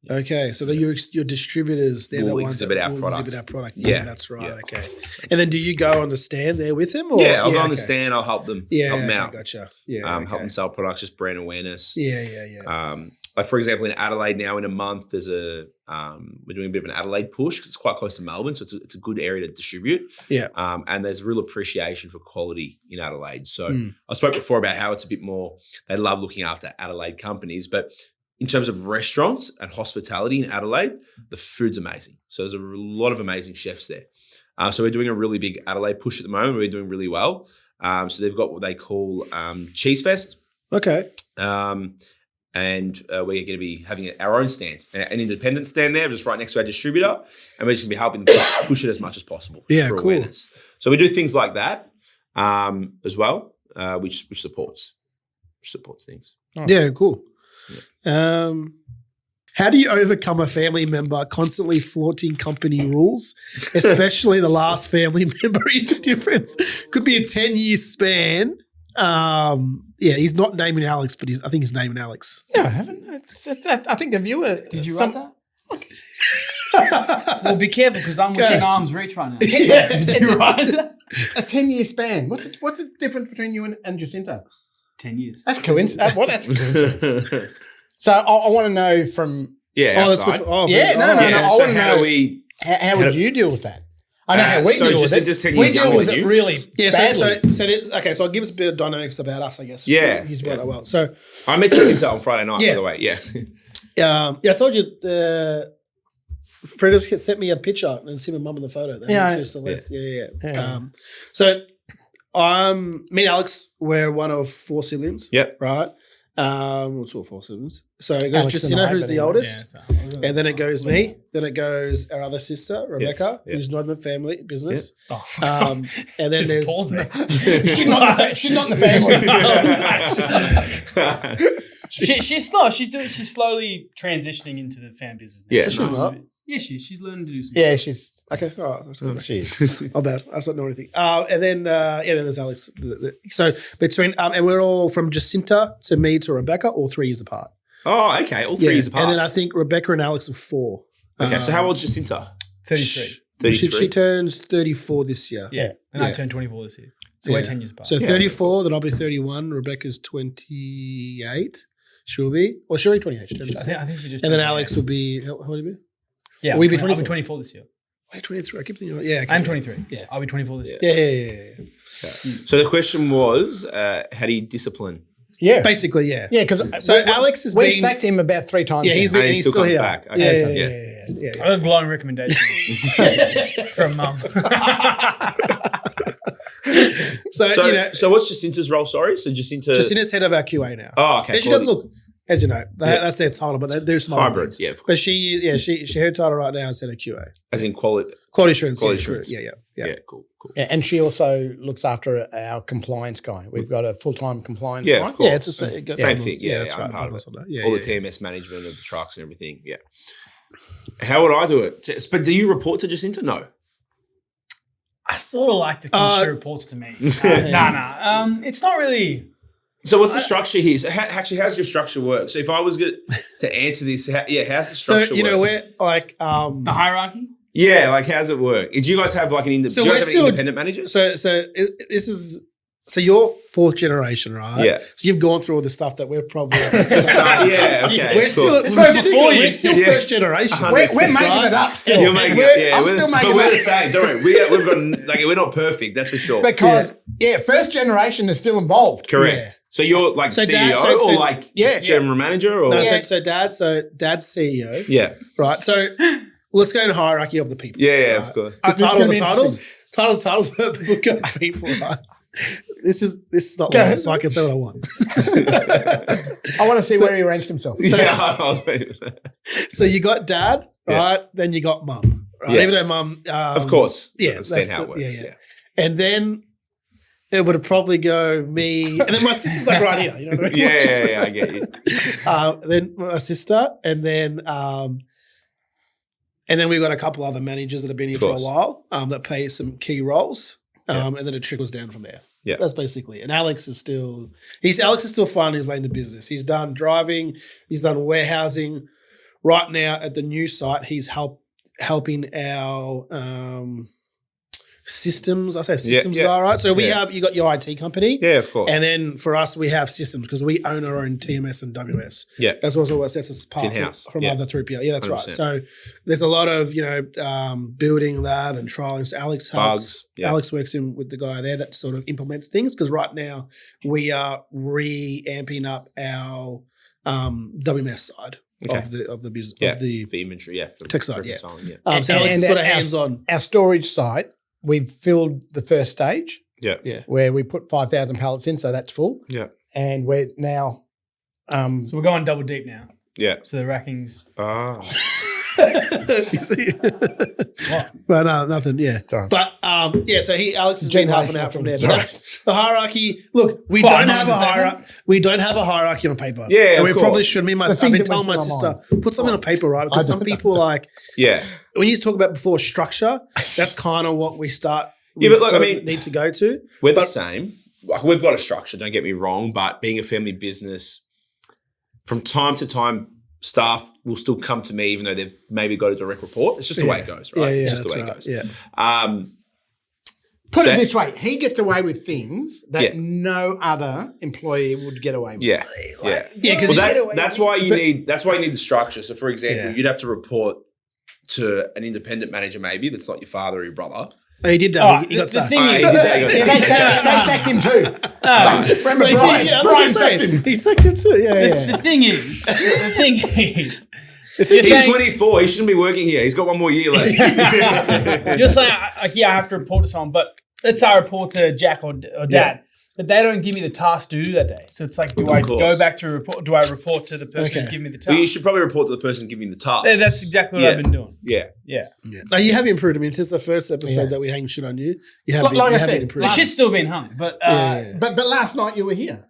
Okay, so your distributors, they're the ones exhibit that our will product. exhibit our product. Yeah, that's right. Yeah. Okay, and then do you go on the stand there with them? Or? Yeah, I'll go on the stand. I'll help them. Help them out. Gotcha. Yeah, help them sell products, just brand awareness. Yeah. Like for example, in Adelaide now, in a month, there's we're doing a bit of an Adelaide push because it's quite close to Melbourne, so it's a good area to distribute. Yeah. And there's real appreciation for quality in Adelaide. So I spoke before about how it's a bit more. They love looking after Adelaide companies, but in terms of restaurants and hospitality in Adelaide, the food's amazing. So there's a lot of amazing chefs there. So we're doing a really big Adelaide push at the moment. We're doing really well. So they've got what they call Cheese Fest. Okay. And we're going to be having our own stand, an independent stand there, just right next to our distributor, and we're just going to be helping push it as much as possible for awareness. So we do things like that as well, which supports things. Oh. Yeah, cool. Yeah. How do you overcome a family member constantly flaunting company rules, especially the last family member in the difference? Could be a 10-year span. He's not naming Alex, but I think he's naming Alex. No, I haven't. I think the viewer. Did you write that? Well, be careful because I'm within arm's reach right now. Did you write that? A 10-year span. What's the difference between you and Jacinta? 10 years. That's coincidence. That's coincidence. So I want to know from. Yeah. No. I want to know how would you deal with that? I know how we deal with it. We deal with it really badly. So I'll give us a bit of dynamics about us, I guess. Yeah. You brought that well. So I met Jacinta on Friday night, by the way. Yeah. I told you Freda's sent me a picture and see my mum in the photo. Yeah. So me and Alex, we're one of 4 siblings. Yep. Right. What's all 4 siblings? So it goes Jacinta, who's the oldest, and then it goes me. Then it goes our other sister, Rebecca, who's not in the family business. Yep. And then there's she's not in the family. She's slow. She's slowly transitioning into the fan business now. Yeah, she's not. Yeah, she's learning to do something. Yeah, she's okay. All right, she is. Oh, bad. I don't know anything. And then then there's Alex. So between and we're all from Jacinta to me to Rebecca, all 3 years apart. Oh, okay, all 3 years apart. And then I think Rebecca and Alex are 4. Okay, so how old is Jacinta? 33. 33. She turns 34 this year. Yeah, and I turned 24 this year. So we're 10 years apart. So 34, then I'll be 31. Rebecca's 28. She'll be, or she'll be 28. I think she just. And then Alex will be. How old are you? Yeah, I'll be 24 this year. Wait, 23. I keep thinking. Yeah, I'm 23. Yeah, I'll be 24 this year. Yeah. So the question was, how do you discipline? Yeah, basically, yeah. Yeah, because Alex has we've sacked him about 3 times. Yeah, he's still here. Back. Okay. Yeah. I got a glowing recommendation from Mum. So what's Jacinta's role? Sorry, so Jacinta's head of our QA now. Oh, okay. She doesn't look. as you know, that's their title, but they do some hybrids. Yeah, but her title right now is head of QA, as in quality assurance. Yeah. Cool. Yeah, and she also looks after our compliance guy. We've got a full-time compliance guy. Of course. Yeah, it's the same thing. Yeah, that's right. Part of it. All the TMS management of the trucks and everything. Yeah. How would I do it? But do you report to Jacinta? No. I sort of like to think she reports to me. It's not really. So what's the structure here? So how's your structure work? So if I was to answer this, how's the structure work? So, we're like... the hierarchy? Yeah, like how's it work? Do you guys have like an independent manager? So this is... So you're fourth generation, right? Yeah. So you've gone through all the stuff that we're probably... yeah, okay. We're still first generation. We're making it up still. You're making it, I'm still making it up. But we're the same, don't we? We've got, we're not perfect, that's for sure. Because, first generation is still involved. Correct. Yeah. So you're like CEO or like general manager? Or? No, so dad's CEO. Yeah. Right, so let's go in hierarchy of the people. Yeah, right? Of course. Titles, but people, right? This is not live, so I can say what I want. I want to see where he ranks himself. So you got dad, right? Then you got mum, right? Yeah. Even though mum, of course, that's how it works. Yeah. And then it would probably go me, and then my sister's like right here. You know what I mean? Yeah, I get you. Then my sister, and then we've got a couple other managers that have been here for a while that play some key roles, and then it trickles down from there. Yeah, that's basically. And Alex is still finding his way into business. He's done driving, he's done warehousing. Right now at the new site, he's helping our systems. I say systems guy, right? So you got your IT company, of course, and then for us we have systems because we own our own TMS and WS. Yeah, that's also what sets us apart from other 3PL. Yeah, that's 100%. Right. So there's a lot of building that and trialing. So Alex helps. Alex works in with the guy there that sort of implements things because right now we are re-amping up our WMS side. Of the business of the inventory, tech side, So Alex is sort of hands on. Our storage site, we've filled the first stage. Yeah. Where we put 5,000 pallets in, so that's full. Yeah. And we're now so we're going double deep now. Yeah. So the racking's But nothing, Sorry. But so Alex has been helping out from there. So that's the hierarchy. Look, we don't have a hierarchy on paper. Yeah, and we probably should. I've been telling my sister, put something on paper, right? Because some people when you talk about before structure, that's kind of what we start. Yeah, but look, need to go to. We're the same. Like, we've got a structure. Don't get me wrong, but being a family business, from time to time, staff will still come to me, even though they've maybe got a direct report. It's just the way it goes, right? It's just the way it goes. Yeah. Put it this way: he gets away with things that no other employee would get away with. Yeah. Because that's why you need the structure. So, for example, you'd have to report to an independent manager, maybe that's not your father or your brother. Oh, he did that. He got sacked. They sacked him too. Remember Brian sacked him. He sacked him too. Yeah. The thing is, he's 24. He shouldn't be working here. He's got one more year left. You're saying, I have to report to someone, but let's say I report to Jack or Dad. Yeah. But they don't give me the task to do that day. So it's like, do I go back to report? Do I report to the person who's giving me the task? Well, you should probably report to the person giving the task. Yeah, that's exactly what I've been doing. Yeah. No, you have improved. I mean, since the first episode that we hang shit on you, you have been, like I said, improved. The shit's still been hung. But but last night you were here.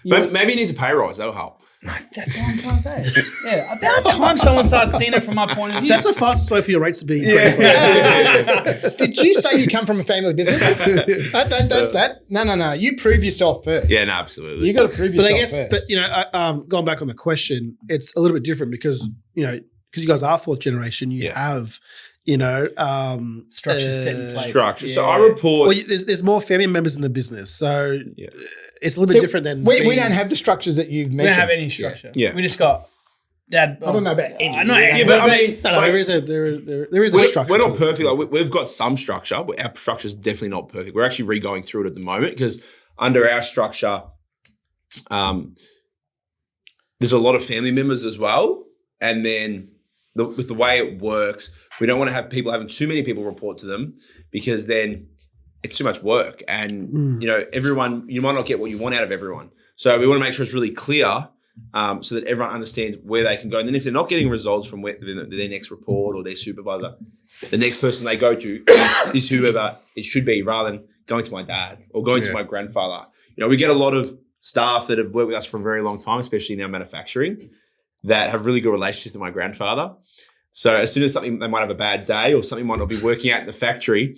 Maybe he needs a pay rise. That'll help. That's what I'm trying to say. About time someone starts seeing it from my point of view. That's the fastest way for your rates to be increased. Did you say you come from a family business? No. You prove yourself first. Yeah, no, absolutely. You got to prove yourself first. But going back on the question, it's a little bit different because you guys are fourth generation. You have. Structure set in place. Structure. Yeah. So I report. Well, there's more family members in the business, so it's a little bit different than we don't have the structures that you've mentioned. We don't have any structure. Yeah. We just got Dad. I don't know about any. But I mean, there is a structure. We're not perfect. Like, we've got some structure. Our structure is definitely not perfect. We're actually re-going through it at the moment because under our structure, there's a lot of family members as well, and then with the way it works. We don't want to have people having too many people report to them because then it's too much work. And, everyone, you might not get what you want out of everyone. So we want to make sure it's really clear so that everyone understands where they can go. And then if they're not getting results from their next report or their supervisor, the next person they go to is whoever it should be, rather than going to my dad or going to my grandfather. We get a lot of staff that have worked with us for a very long time, especially in our manufacturing, that have really good relationships with my grandfather. So as soon as they might have a bad day or something might not be working out in the factory,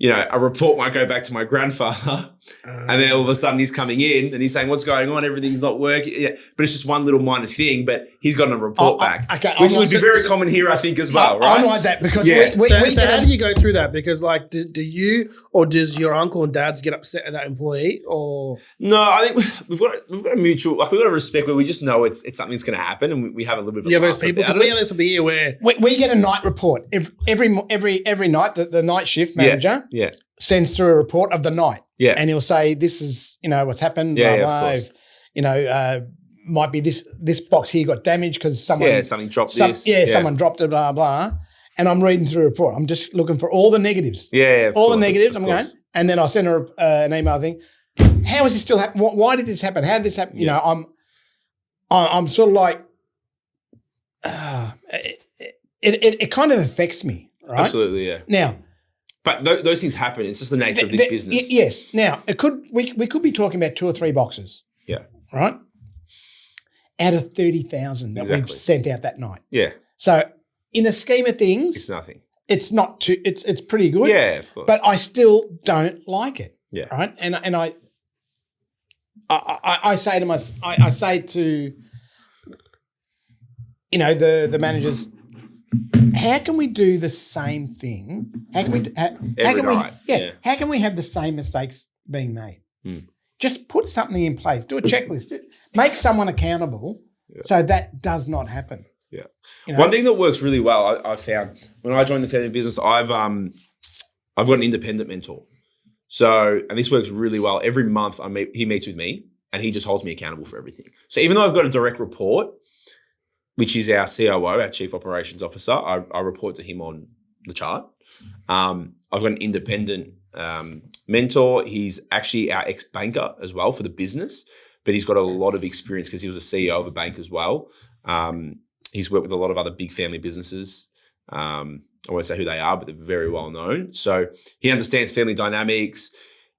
a report might go back to my grandfather, and then all of a sudden he's coming in and he's saying, "What's going on? Everything's not working." Yeah, but it's just one little minor thing, but he's gotten a report back, which would be very common here, I think, as well, right? I like that because so how do you go through that? Because do you or does your uncle and dads get upset at that employee? Or no, I think we've got a mutual, we've got a respect where we just know it's something that's going to happen, and we have a little bit of those people, because we have this here where we get a night report every night. The night shift manager sends through a report of the night. Yeah. And he'll say, this is, what's happened. Blah, blah. Might be this box here got damaged because someone. something dropped this. Someone dropped it, blah, blah. And I'm reading through a report. I'm just looking for all the negatives. All the negatives. I'm going. And then I send her an email thing. How is this still happening? Why did this happen? How did this happen? I'm sort of like, it kind of affects me, right? Absolutely, yeah. Now, but those things happen. It's just the nature of this business. Yes. Now, we could be talking about 2 or 3 boxes. Yeah. Right? Out of 30,000 that we've sent out that night. Yeah. So, in the scheme of things, it's nothing. It's not too. It's pretty good. Yeah, of course. But I still don't like it. Yeah. Right. And I say to the managers, how can we do the same thing? How can we? How can we have the same mistakes being made? Just put something in place. Do a checklist. Make someone accountable so that does not happen. Yeah. One thing that works really well, I found when I joined the family business, I've got an independent mentor. So, and this works really well. Every month he meets with me and he just holds me accountable for everything. So even though I've got a direct report, which is our COO, our Chief Operations Officer, I report to him on the chart. I've got an independent mentor. He's actually our ex-banker as well for the business, but he's got a lot of experience because he was a CEO of a bank as well. He's worked with a lot of other big family businesses. I won't say who they are, but they're very well known. So he understands family dynamics.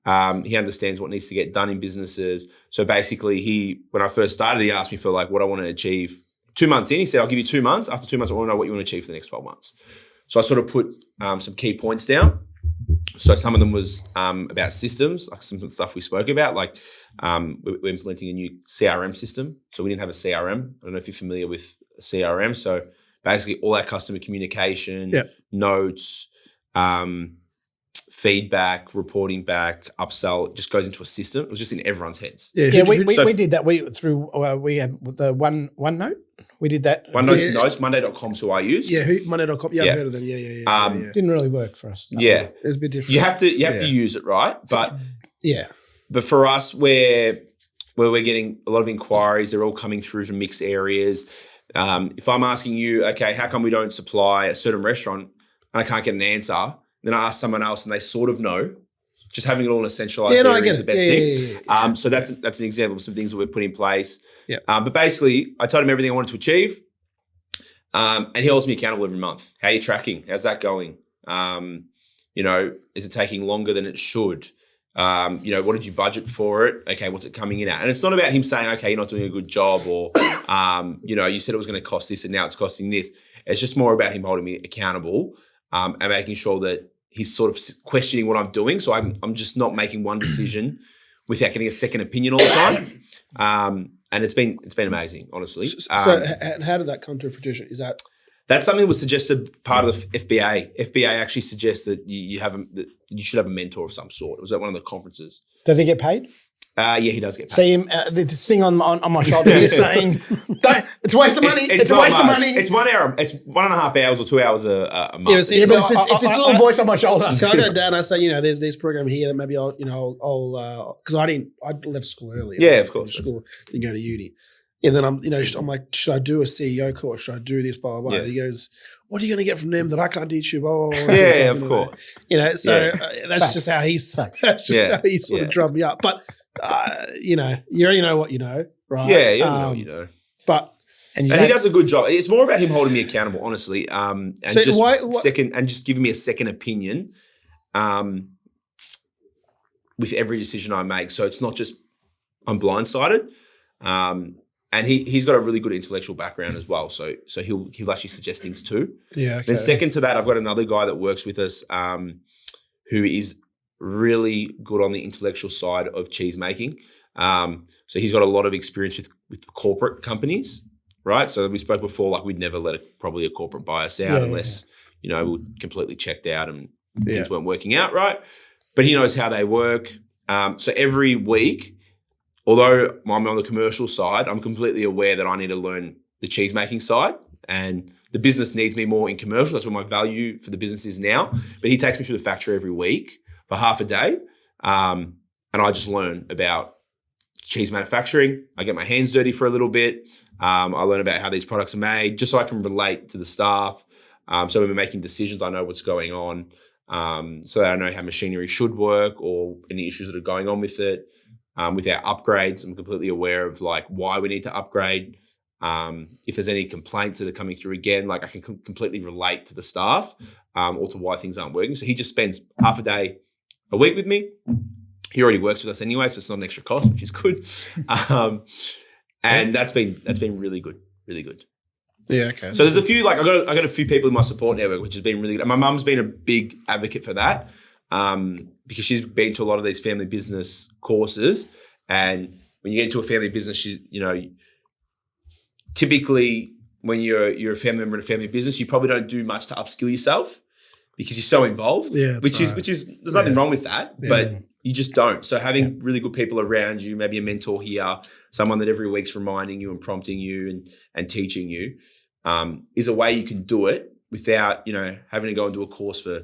He understands what needs to get done in businesses. So basically when I first started, he asked me for what I want to achieve. 2 months in, he said, I'll give you 2 months. After 2 months, I want to know what you want to achieve for the next 12 months. So I sort of put some key points down. So some of them was about systems, like some of the stuff we spoke about, we're implementing a new CRM system. So we didn't have a CRM. I don't know if you're familiar with a CRM. So basically all our customer communication, notes, feedback, reporting back, upsell, just goes into a system. It was just in everyone's heads. We did that. We had the OneNote. We did that. OneNote's notes, Monday.com, who I use. Yeah, Monday.com. Yeah, I've heard of them. Yeah. Didn't really work for us. Yeah. It's a bit different. You have to use it, right? But But for us, where we're getting a lot of inquiries, they're all coming through from mixed areas. If I'm asking you, okay, how come we don't supply a certain restaurant and I can't get an answer, then I ask someone else and they sort of know. Just having it all in a centralized area is the best thing. Yeah. So that's an example of some things that we've put in place. Yeah. But basically, I told him everything I wanted to achieve, and he holds me accountable every month. How are you tracking? How's that going? Is it taking longer than it should? What did you budget for it? Okay, what's it coming in at? And it's not about him saying, okay, you're not doing a good job, or you said it was going to cost this and now it's costing this. It's just more about him holding me accountable and making sure that he's sort of questioning what I'm doing. So I'm just not making one decision without getting a second opinion all the time. And it's been amazing, honestly. So how did that come to fruition? That's something that was suggested part of the FBA. FBA actually suggests that you should have a mentor of some sort. It was at one of the conferences. Does he get paid? Yeah, he does get paid. See him, this thing on my shoulder here saying, it's a waste of money. It's a waste of money. It's 1 hour. It's 1.5 hours or 2 hours a month. But it's this little voice on my shoulder. So I go to Dad and I say, there's this program here that maybe I'll because I left school early. Yeah, of course. School, didn't go to uni. And then I'm like, should I do a CEO course? Should I do this? Blah, blah, blah. Yeah. He goes, what are you going to get from them that I can't teach you? Blah, blah, blah. Yeah, of course. So that's just how he's, how he sort of drummed me up. But, you already know what you know, right? Yeah, you know what you know. But, and he does a good job. It's more about him holding me accountable, honestly. And so just giving me a second opinion with every decision I make. So it's not just I'm blindsided. And he's got a really good intellectual background as well. So he'll actually suggest things too. Yeah. Okay. Then second to that, I've got another guy that works with us who is really good on the intellectual side of cheese making. So he's got a lot of experience with corporate companies, right? So we spoke before, like we'd never let probably a corporate buy us out unless, we were completely checked out and things weren't working out, right? But he knows how they work. So every week, although I'm on the commercial side, I'm completely aware that I need to learn the cheese making side, and the business needs me more in commercial. That's where my value for the business is now. But he takes me through the factory every week for half a day, and I just learn about cheese manufacturing. I get my hands dirty for a little bit. I learn about how these products are made, just so I can relate to the staff. So when we're making decisions, I know what's going on, so that I know how machinery should work or any issues that are going on with it. With our upgrades, I'm completely aware of like why we need to upgrade. If there's any complaints that are coming through again, like I can completely relate to the staff or to why things aren't working. So he just spends half a day a week with me. He already works with us anyway, so it's not an extra cost, which is good. And that's been really good, really good. Yeah, okay. So there's a few, like I got a few people in my support network, which has been really good. And my mum's been a big advocate for that. Because she's been to a lot of these family business courses, and when you get into a family business, she's, typically when you're a family member in a family business, you probably don't do much to upskill yourself because you're so involved. Yeah, which is there's nothing wrong with that, but you just don't. So having really good people around you, maybe a mentor here, someone that every week's reminding you and prompting you and teaching you, is a way you can do it without having to go and do a course for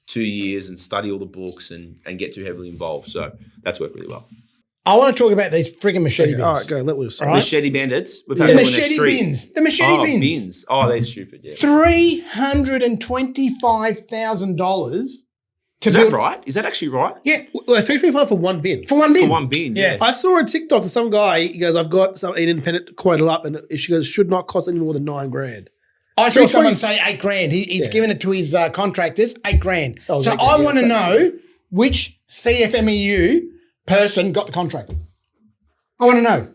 2 years and study all the books and get too heavily involved. So that's worked really well. I want to talk about these friggin' machete bins. All right, go, let loose. Right? Machete bandits. The machete bins. The machete bins. Oh, they're stupid, yeah. $325,000 to Is build. that right? Is that actually right? Yeah. Well, $325 for one bin. For one bin. For one bin, yeah. I saw a TikTok to some guy, he goes, I've got an independent quoted up, and she goes, should not cost any more than $9,000. I saw someone say $8,000. He's given it to his contractors, $8,000. So I want to know which CFMEU person got the contract. I want to know.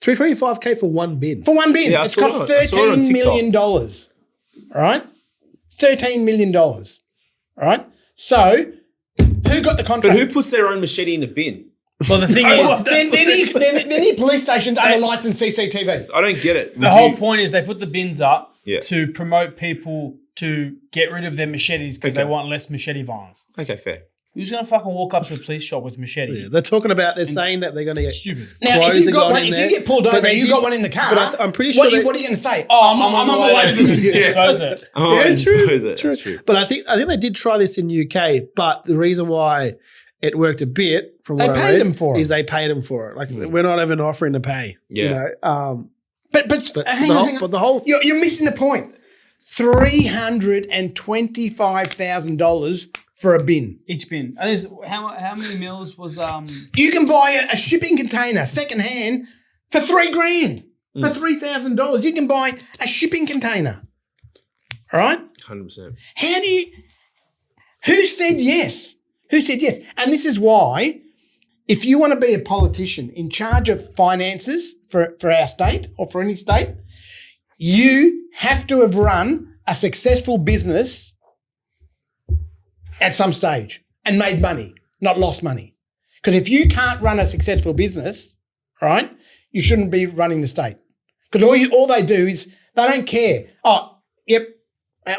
$325K for one bin. For one bin. Yeah, it's cost $13 million. All right? $13 million. All right? So who got the contract? But who puts their own machete in the bin? Well, the thing is, they need police stations under licensed CCTV. I don't get it. The whole point is they put the bins up to promote people to get rid of their machetes because they want less machete violence. Okay, fair. Who's going to fucking walk up to a police shop with a machete? Yeah, they're talking about, they're saying that they're going to get stupid. Now, if you get pulled over and you got one in the car, I'm pretty sure what are you going to say? I'm on my way to dispose it. Oh, yeah, dispose it. True. But I think they did try this in UK, but the reason why it worked a bit from what I read they paid them for is they paid them for it. Like we're not even offering to pay. Yeah. But hang on. But the whole you're missing the point. $325,000 for a bin. Each bin. And how many mils was You can buy a shipping container second hand for $3,000. For $3,000. You can buy a shipping container. All right? 100%. Who said yes? Who said yes? And this is why, if you want to be a politician in charge of finances for our state or for any state, you have to have run a successful business at some stage and made money, not lost money. Because if you can't run a successful business, right, you shouldn't be running the state. Because all they do is they don't care. Oh, yep.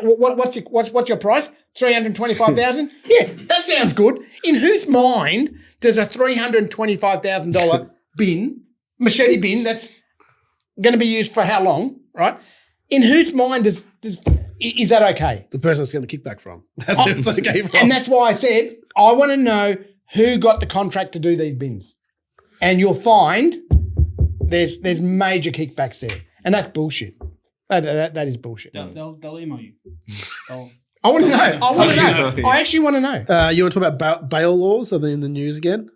What's your price? $325,000? Yeah, that sounds good. In whose mind does a $325,000 bin, machete bin, that's going to be used for how long, right? In whose mind is that okay? The person that's getting the kickback from. That's who it's okay from. And that's why I said I want to know who got the contract to do these bins. And you'll find there's major kickbacks there, and that's bullshit. That is bullshit. They'll email you. I want to know. I actually want to know. You want to talk about bail laws? Are they in the news again?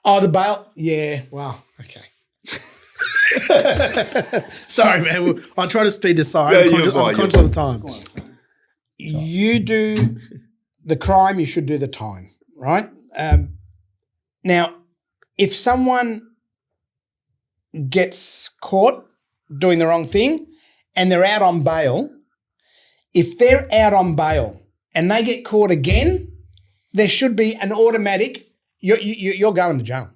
Oh, the bail. Yeah. Wow. Okay. Sorry, man. I'll try to speed aside. I'm conscious of the time. You do the crime, you should do the time, right? Now, if someone gets caught doing the wrong thing and they're out on bail, if they're out on bail and they get caught again, there should be an automatic, you're going to jail.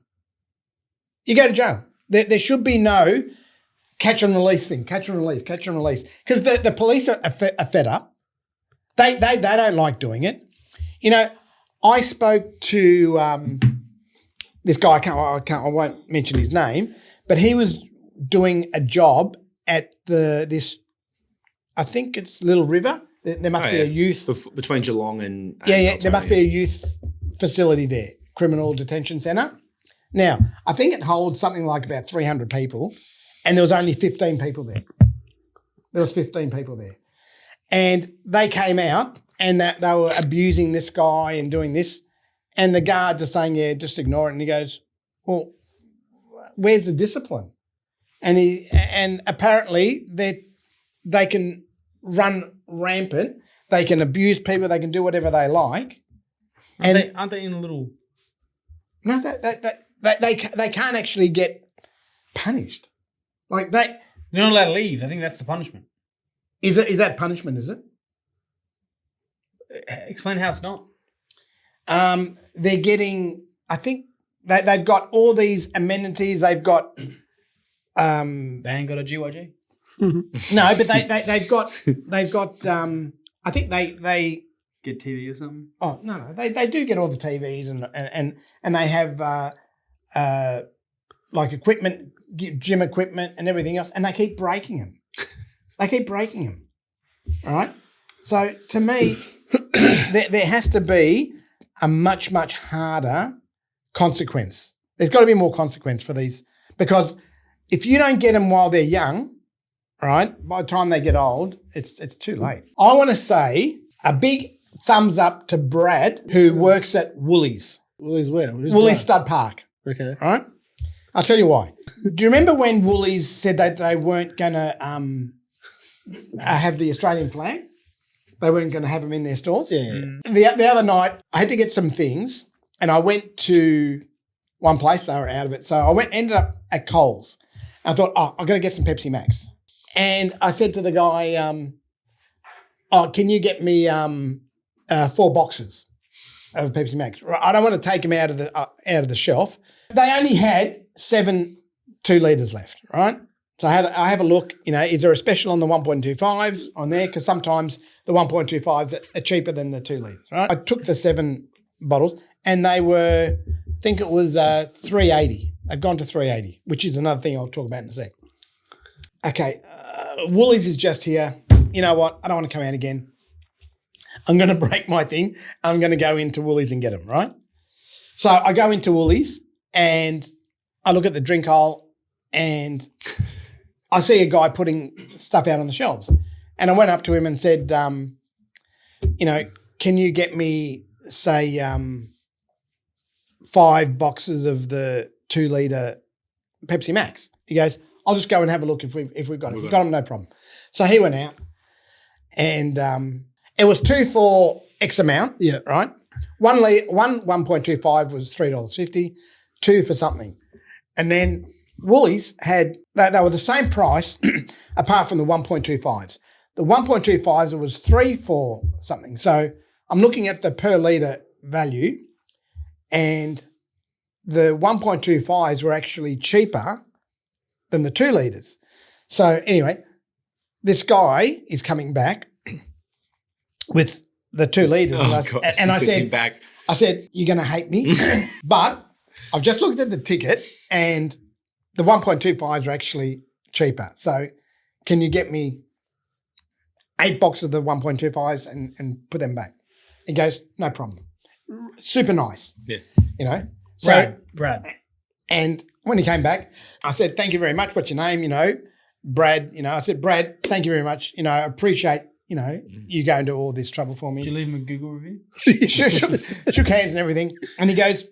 You go to jail. There should be no catch and release thing, catch and release. Because the police are fed up. They don't like doing it. You know, I spoke to this guy, I won't mention his name, but he was doing a job at this, I think it's Little River. There must be a youth. Between Geelong and there must be a youth facility there, criminal detention centre. Now, I think it holds something like about 300 people, and there was only 15 people there. There was 15 people there. And they came out and they were abusing this guy and doing this, and the guards are saying, yeah, just ignore it. And he goes, well, where's the discipline? And apparently they can run rampant, they can abuse people, they can do whatever they like. Aren't they in a little... No, they can't actually get punished. Like they're not allowed to leave. I think that's the punishment. Is that punishment? Is it? Explain how it's not. They're getting. I think they've got all these amenities. They've got. They ain't got a GYG. No, but they've got. I think they get TV or something. Oh no, they do get all the TVs and they have like equipment, gym equipment and everything else, and they keep breaking them. All right. So to me, there has to be a much harder consequence. There's got to be more consequence for these, because if you don't get them while they're young, right, by the time they get old, it's too late. I want to say a big thumbs up to Brad, who works at Woolies. Woolies where? Woolies Stud Park. Okay. All right. I'll tell you why. Do you remember when Woolies said that they weren't going to have the Australian flag? They weren't going to have them in their stores? Yeah. The other night, I had to get some things, and I went to one place. They were out of it. So I ended up at Coles. I thought, I've got to get some Pepsi Max. And I said to the guy, can you get me 4 boxes of Pepsi Max? I don't want to take them out of the shelf. They only had 7 2-litres left, right? So I have a look, is there a special on the 1.25s on there? Because sometimes the 1.25s are cheaper than the 2 litres, right? I took the 7 bottles and they were, I think it was $3.80. They've gone to $3.80, which is another thing I'll talk about in a sec. Okay, Woolies is just here. You know what? I don't want to come out again. I'm going to break my thing. I'm going to go into Woolies and get them, right? So I go into Woolies and I look at the drink aisle and I see a guy putting stuff out on the shelves. And I went up to him and said, can you get me, say, 5 boxes of the 2-litre Pepsi Max? He goes, I'll just go and have a look if we've got it. If we've got them, no problem. So he went out and it was 2 for X amount, right? 1.25 was $3.50, 2 for something. And then Woolies had, they were the same price apart from the 1.25s. The 1.25s, it was 3 for something. So I'm looking at the per litre value and the 1.25s were actually cheaper than the 2 litres. So anyway, this guy is coming back with the 2 litres. I said, you're going to hate me, but I've just looked at the ticket and the 1.25s are actually cheaper. So can you get me 8 boxes of the 1.25s and put them back? He goes, no problem. Super nice. Yeah. So Brad. And when he came back, I said, thank you very much. What's your name? Brad. I said, Brad, thank you very much. I appreciate, you going to all this trouble for me. Did you leave him a Google review? shook hands and everything. And he goes,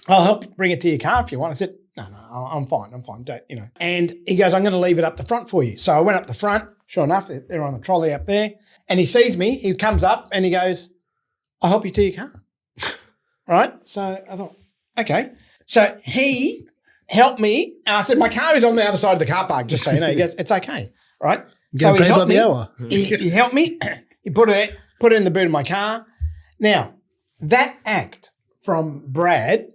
I'll help bring it to your car if you want. I said, no, I'm fine. Don't, And he goes, I'm going to leave it up the front for you. So I went up the front. Sure enough, they're on the trolley up there. And he sees me. He comes up and he goes, I'll help you to your car. Right? So I thought, okay. So he helped me. And I said, my car is on the other side of the car park, just so you know. He goes, it's okay. Right? So he helped me. He helped me. He put it in the boot of my car. Now, that act from Brad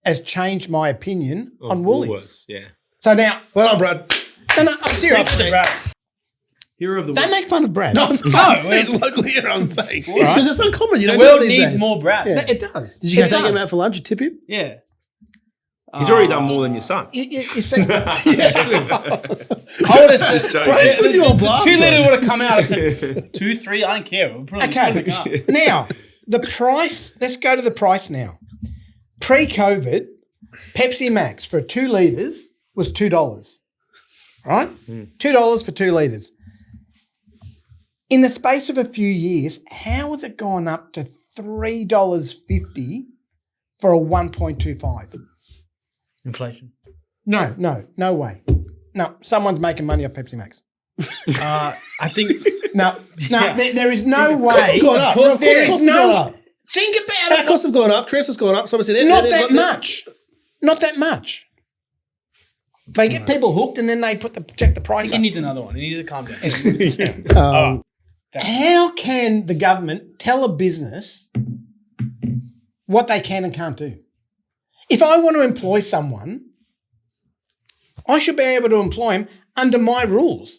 has changed my opinion on Woolies. Yeah. So now, well done, Brad. No, I'm serious. Hero of the Don't week. make fun of Brad. No, it's local hero, I'm saying. Because it's uncommon. The world needs more Brad. Yeah. It does. Did you go take him out for lunch? You tip him? Yeah. He's already done more than your son. You see, That's true. I would have said, Brad's putting you on blast. 2 litre would have come out. I said, 2, 3, I don't care. We'll put it in the car. Now, the price, let's go to the price now. Pre-COVID, Pepsi Max for 2 litres was $2, right? $2 for 2 litres. In the space of a few years, how has it gone up to $3.50 for a 1.25? Inflation. No way. No, someone's making money off Pepsi Max. I think... No, Yeah. there is no way. Costs have gone up. There is Costs have no... gone up. Think about Our it. costs have gone up. Trust has gone up. So obviously Not that much. Not that much. They get people hooked and then they check the I price think up. he needs another one. He needs to calm down. How can the government tell a business what they can and can't do? If I want to employ someone, I should be able to employ him under my rules.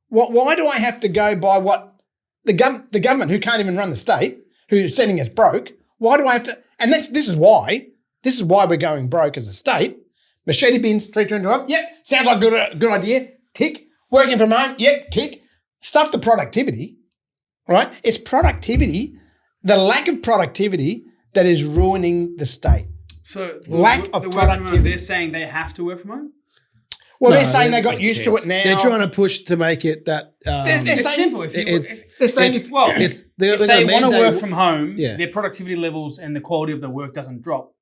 Why do I have to go by what the government, who can't even run the state, who's sending us broke, why do I have to? And this is why we're going broke as a state. Machete bins, 321, yep, sounds like a good idea, tick. Working from home, yep, tick. Stuff the productivity, right? It's productivity, the lack of productivity that is ruining the state. So lack of productivity. They're saying they have to work from home? Well, they're saying they got used to it now. They're trying to push to make it that. It's simple. If they want to work from home, their productivity levels and the quality of the work doesn't drop.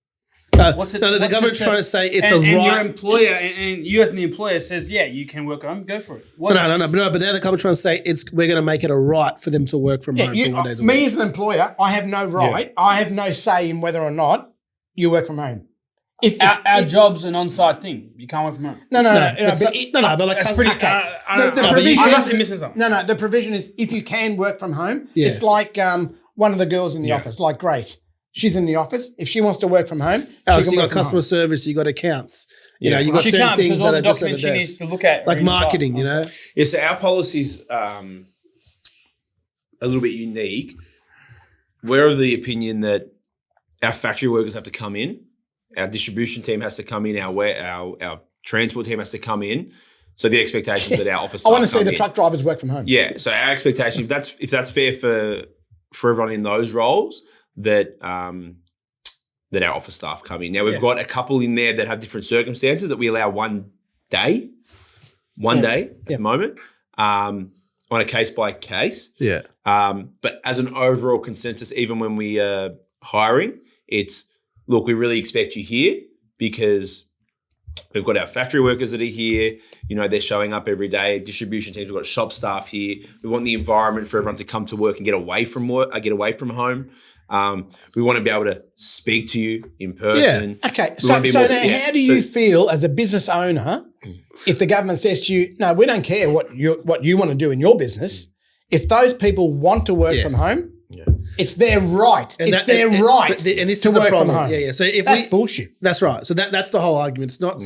The government's trying to say it's a right. And your employer, and you as the employer says, yeah, you can work home, go for it. No, but now the government's trying to say we're going to make it a right for them to work from home for 1 day a week. Me as an employer, I have no right. Yeah. I have no say in whether or not you work from home. Our job's an on-site thing. You can't work from home. No. But like that's pretty. Okay. The provision. I must be missing something. No. The provision is if you can work from home. Yeah. It's like one of the girls in the office, like Grace. She's in the office. If she wants to work from home, so you got customer service, you got accounts. You know, you got certain things that are just at the desk. She needs to look at like marketing. You know. Yeah. So our policy's a little bit unique. We're of the opinion that our factory workers have to come in. Our distribution team has to come in. Our transport team has to come in. So the expectation is that our office staff I want to see the truck drivers work from home. Yeah. So our expectation, if that's fair for everyone in those roles, that our office staff come in. Now we've got a couple in there that have different circumstances that we allow one day at the moment, on a case by case. Yeah. But as an overall consensus, even when we are hiring, it's look, we really expect you here because we've got our factory workers that are here. You know, they're showing up every day. Distribution teams, we've got shop staff here. We want the environment for everyone to come to work and get away from home. We want to be able to speak to you in person. Yeah. Okay. So now how do you feel as a business owner if the government says to you, no, we don't care what you want to do in your business. If those people want to work from home, it's their right. And this to work from home. Yeah. So if that's bullshit. That's right. So that's the whole argument. It's not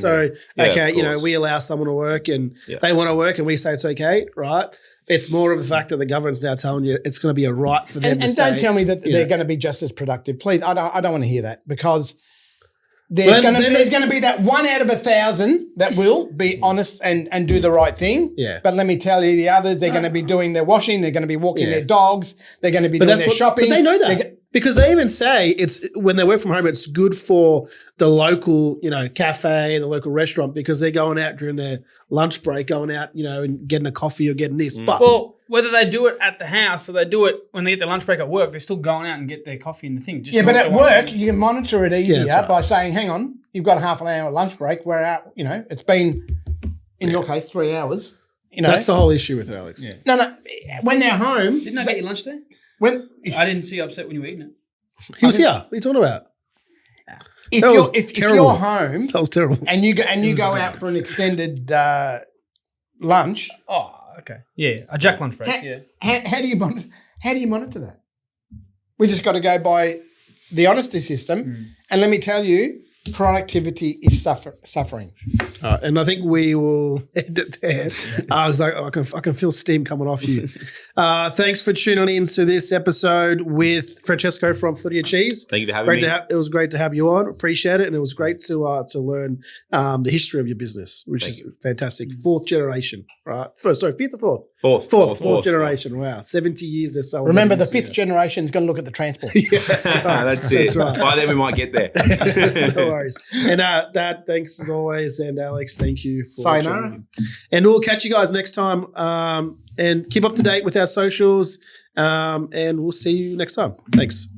we allow someone to work and they want to work and we say it's okay, right? It's more of the fact that the government's now telling you it's going to be a right for them to say. And don't tell me that they're going to be just as productive. Please, I don't want to hear that because there's going to be that 1 out of 1,000 that will be honest and do the right thing. Yeah. But let me tell you, the others, they're going to be doing their washing. They're going to be walking their dogs. They're going to be doing their shopping. But they know that. Because they even say it's when they work from home, it's good for the local, cafe, the local restaurant, because they're going out during their lunch break, going out, and getting a coffee or getting this. But whether they do it at the house or they do it when they get their lunch break at work, they're still going out and get their coffee in the thing. But at work, you can monitor it easier by saying, hang on, you've got a half an hour lunch break. We're out, it's been, in your case, 3 hours. That's the whole issue with it, Alex. Yeah. No. When they're home. Didn't I get your lunch there? I didn't see you upset when you were eating it. He was here. What are you talking about? If you're home, that was terrible. And you go out for an extended lunch. Oh, okay. Yeah, a jack lunch break. How do you monitor that? We just got to go by the honesty system, and let me tell you, productivity is suffering. And I think we will end it there. I was like, I can feel steam coming off you. Thanks for tuning in to this episode with Francesco from Floridia Cheese. Thank you for having me. It was great to have you on. Appreciate it, and it was great to learn the history of your business, which is fantastic. 4th generation, right? Fifth or fourth? Fourth generation. Wow, 70 years they're selling. Remember, the 5th generation is going to look at the transport. That's right. That's it. That's right. By then we might get there. No worries. And Dad, thanks as always, and Alex, thank you for joining. And we'll catch you guys next time. And keep up to date with our socials. And we'll see you next time. Thanks.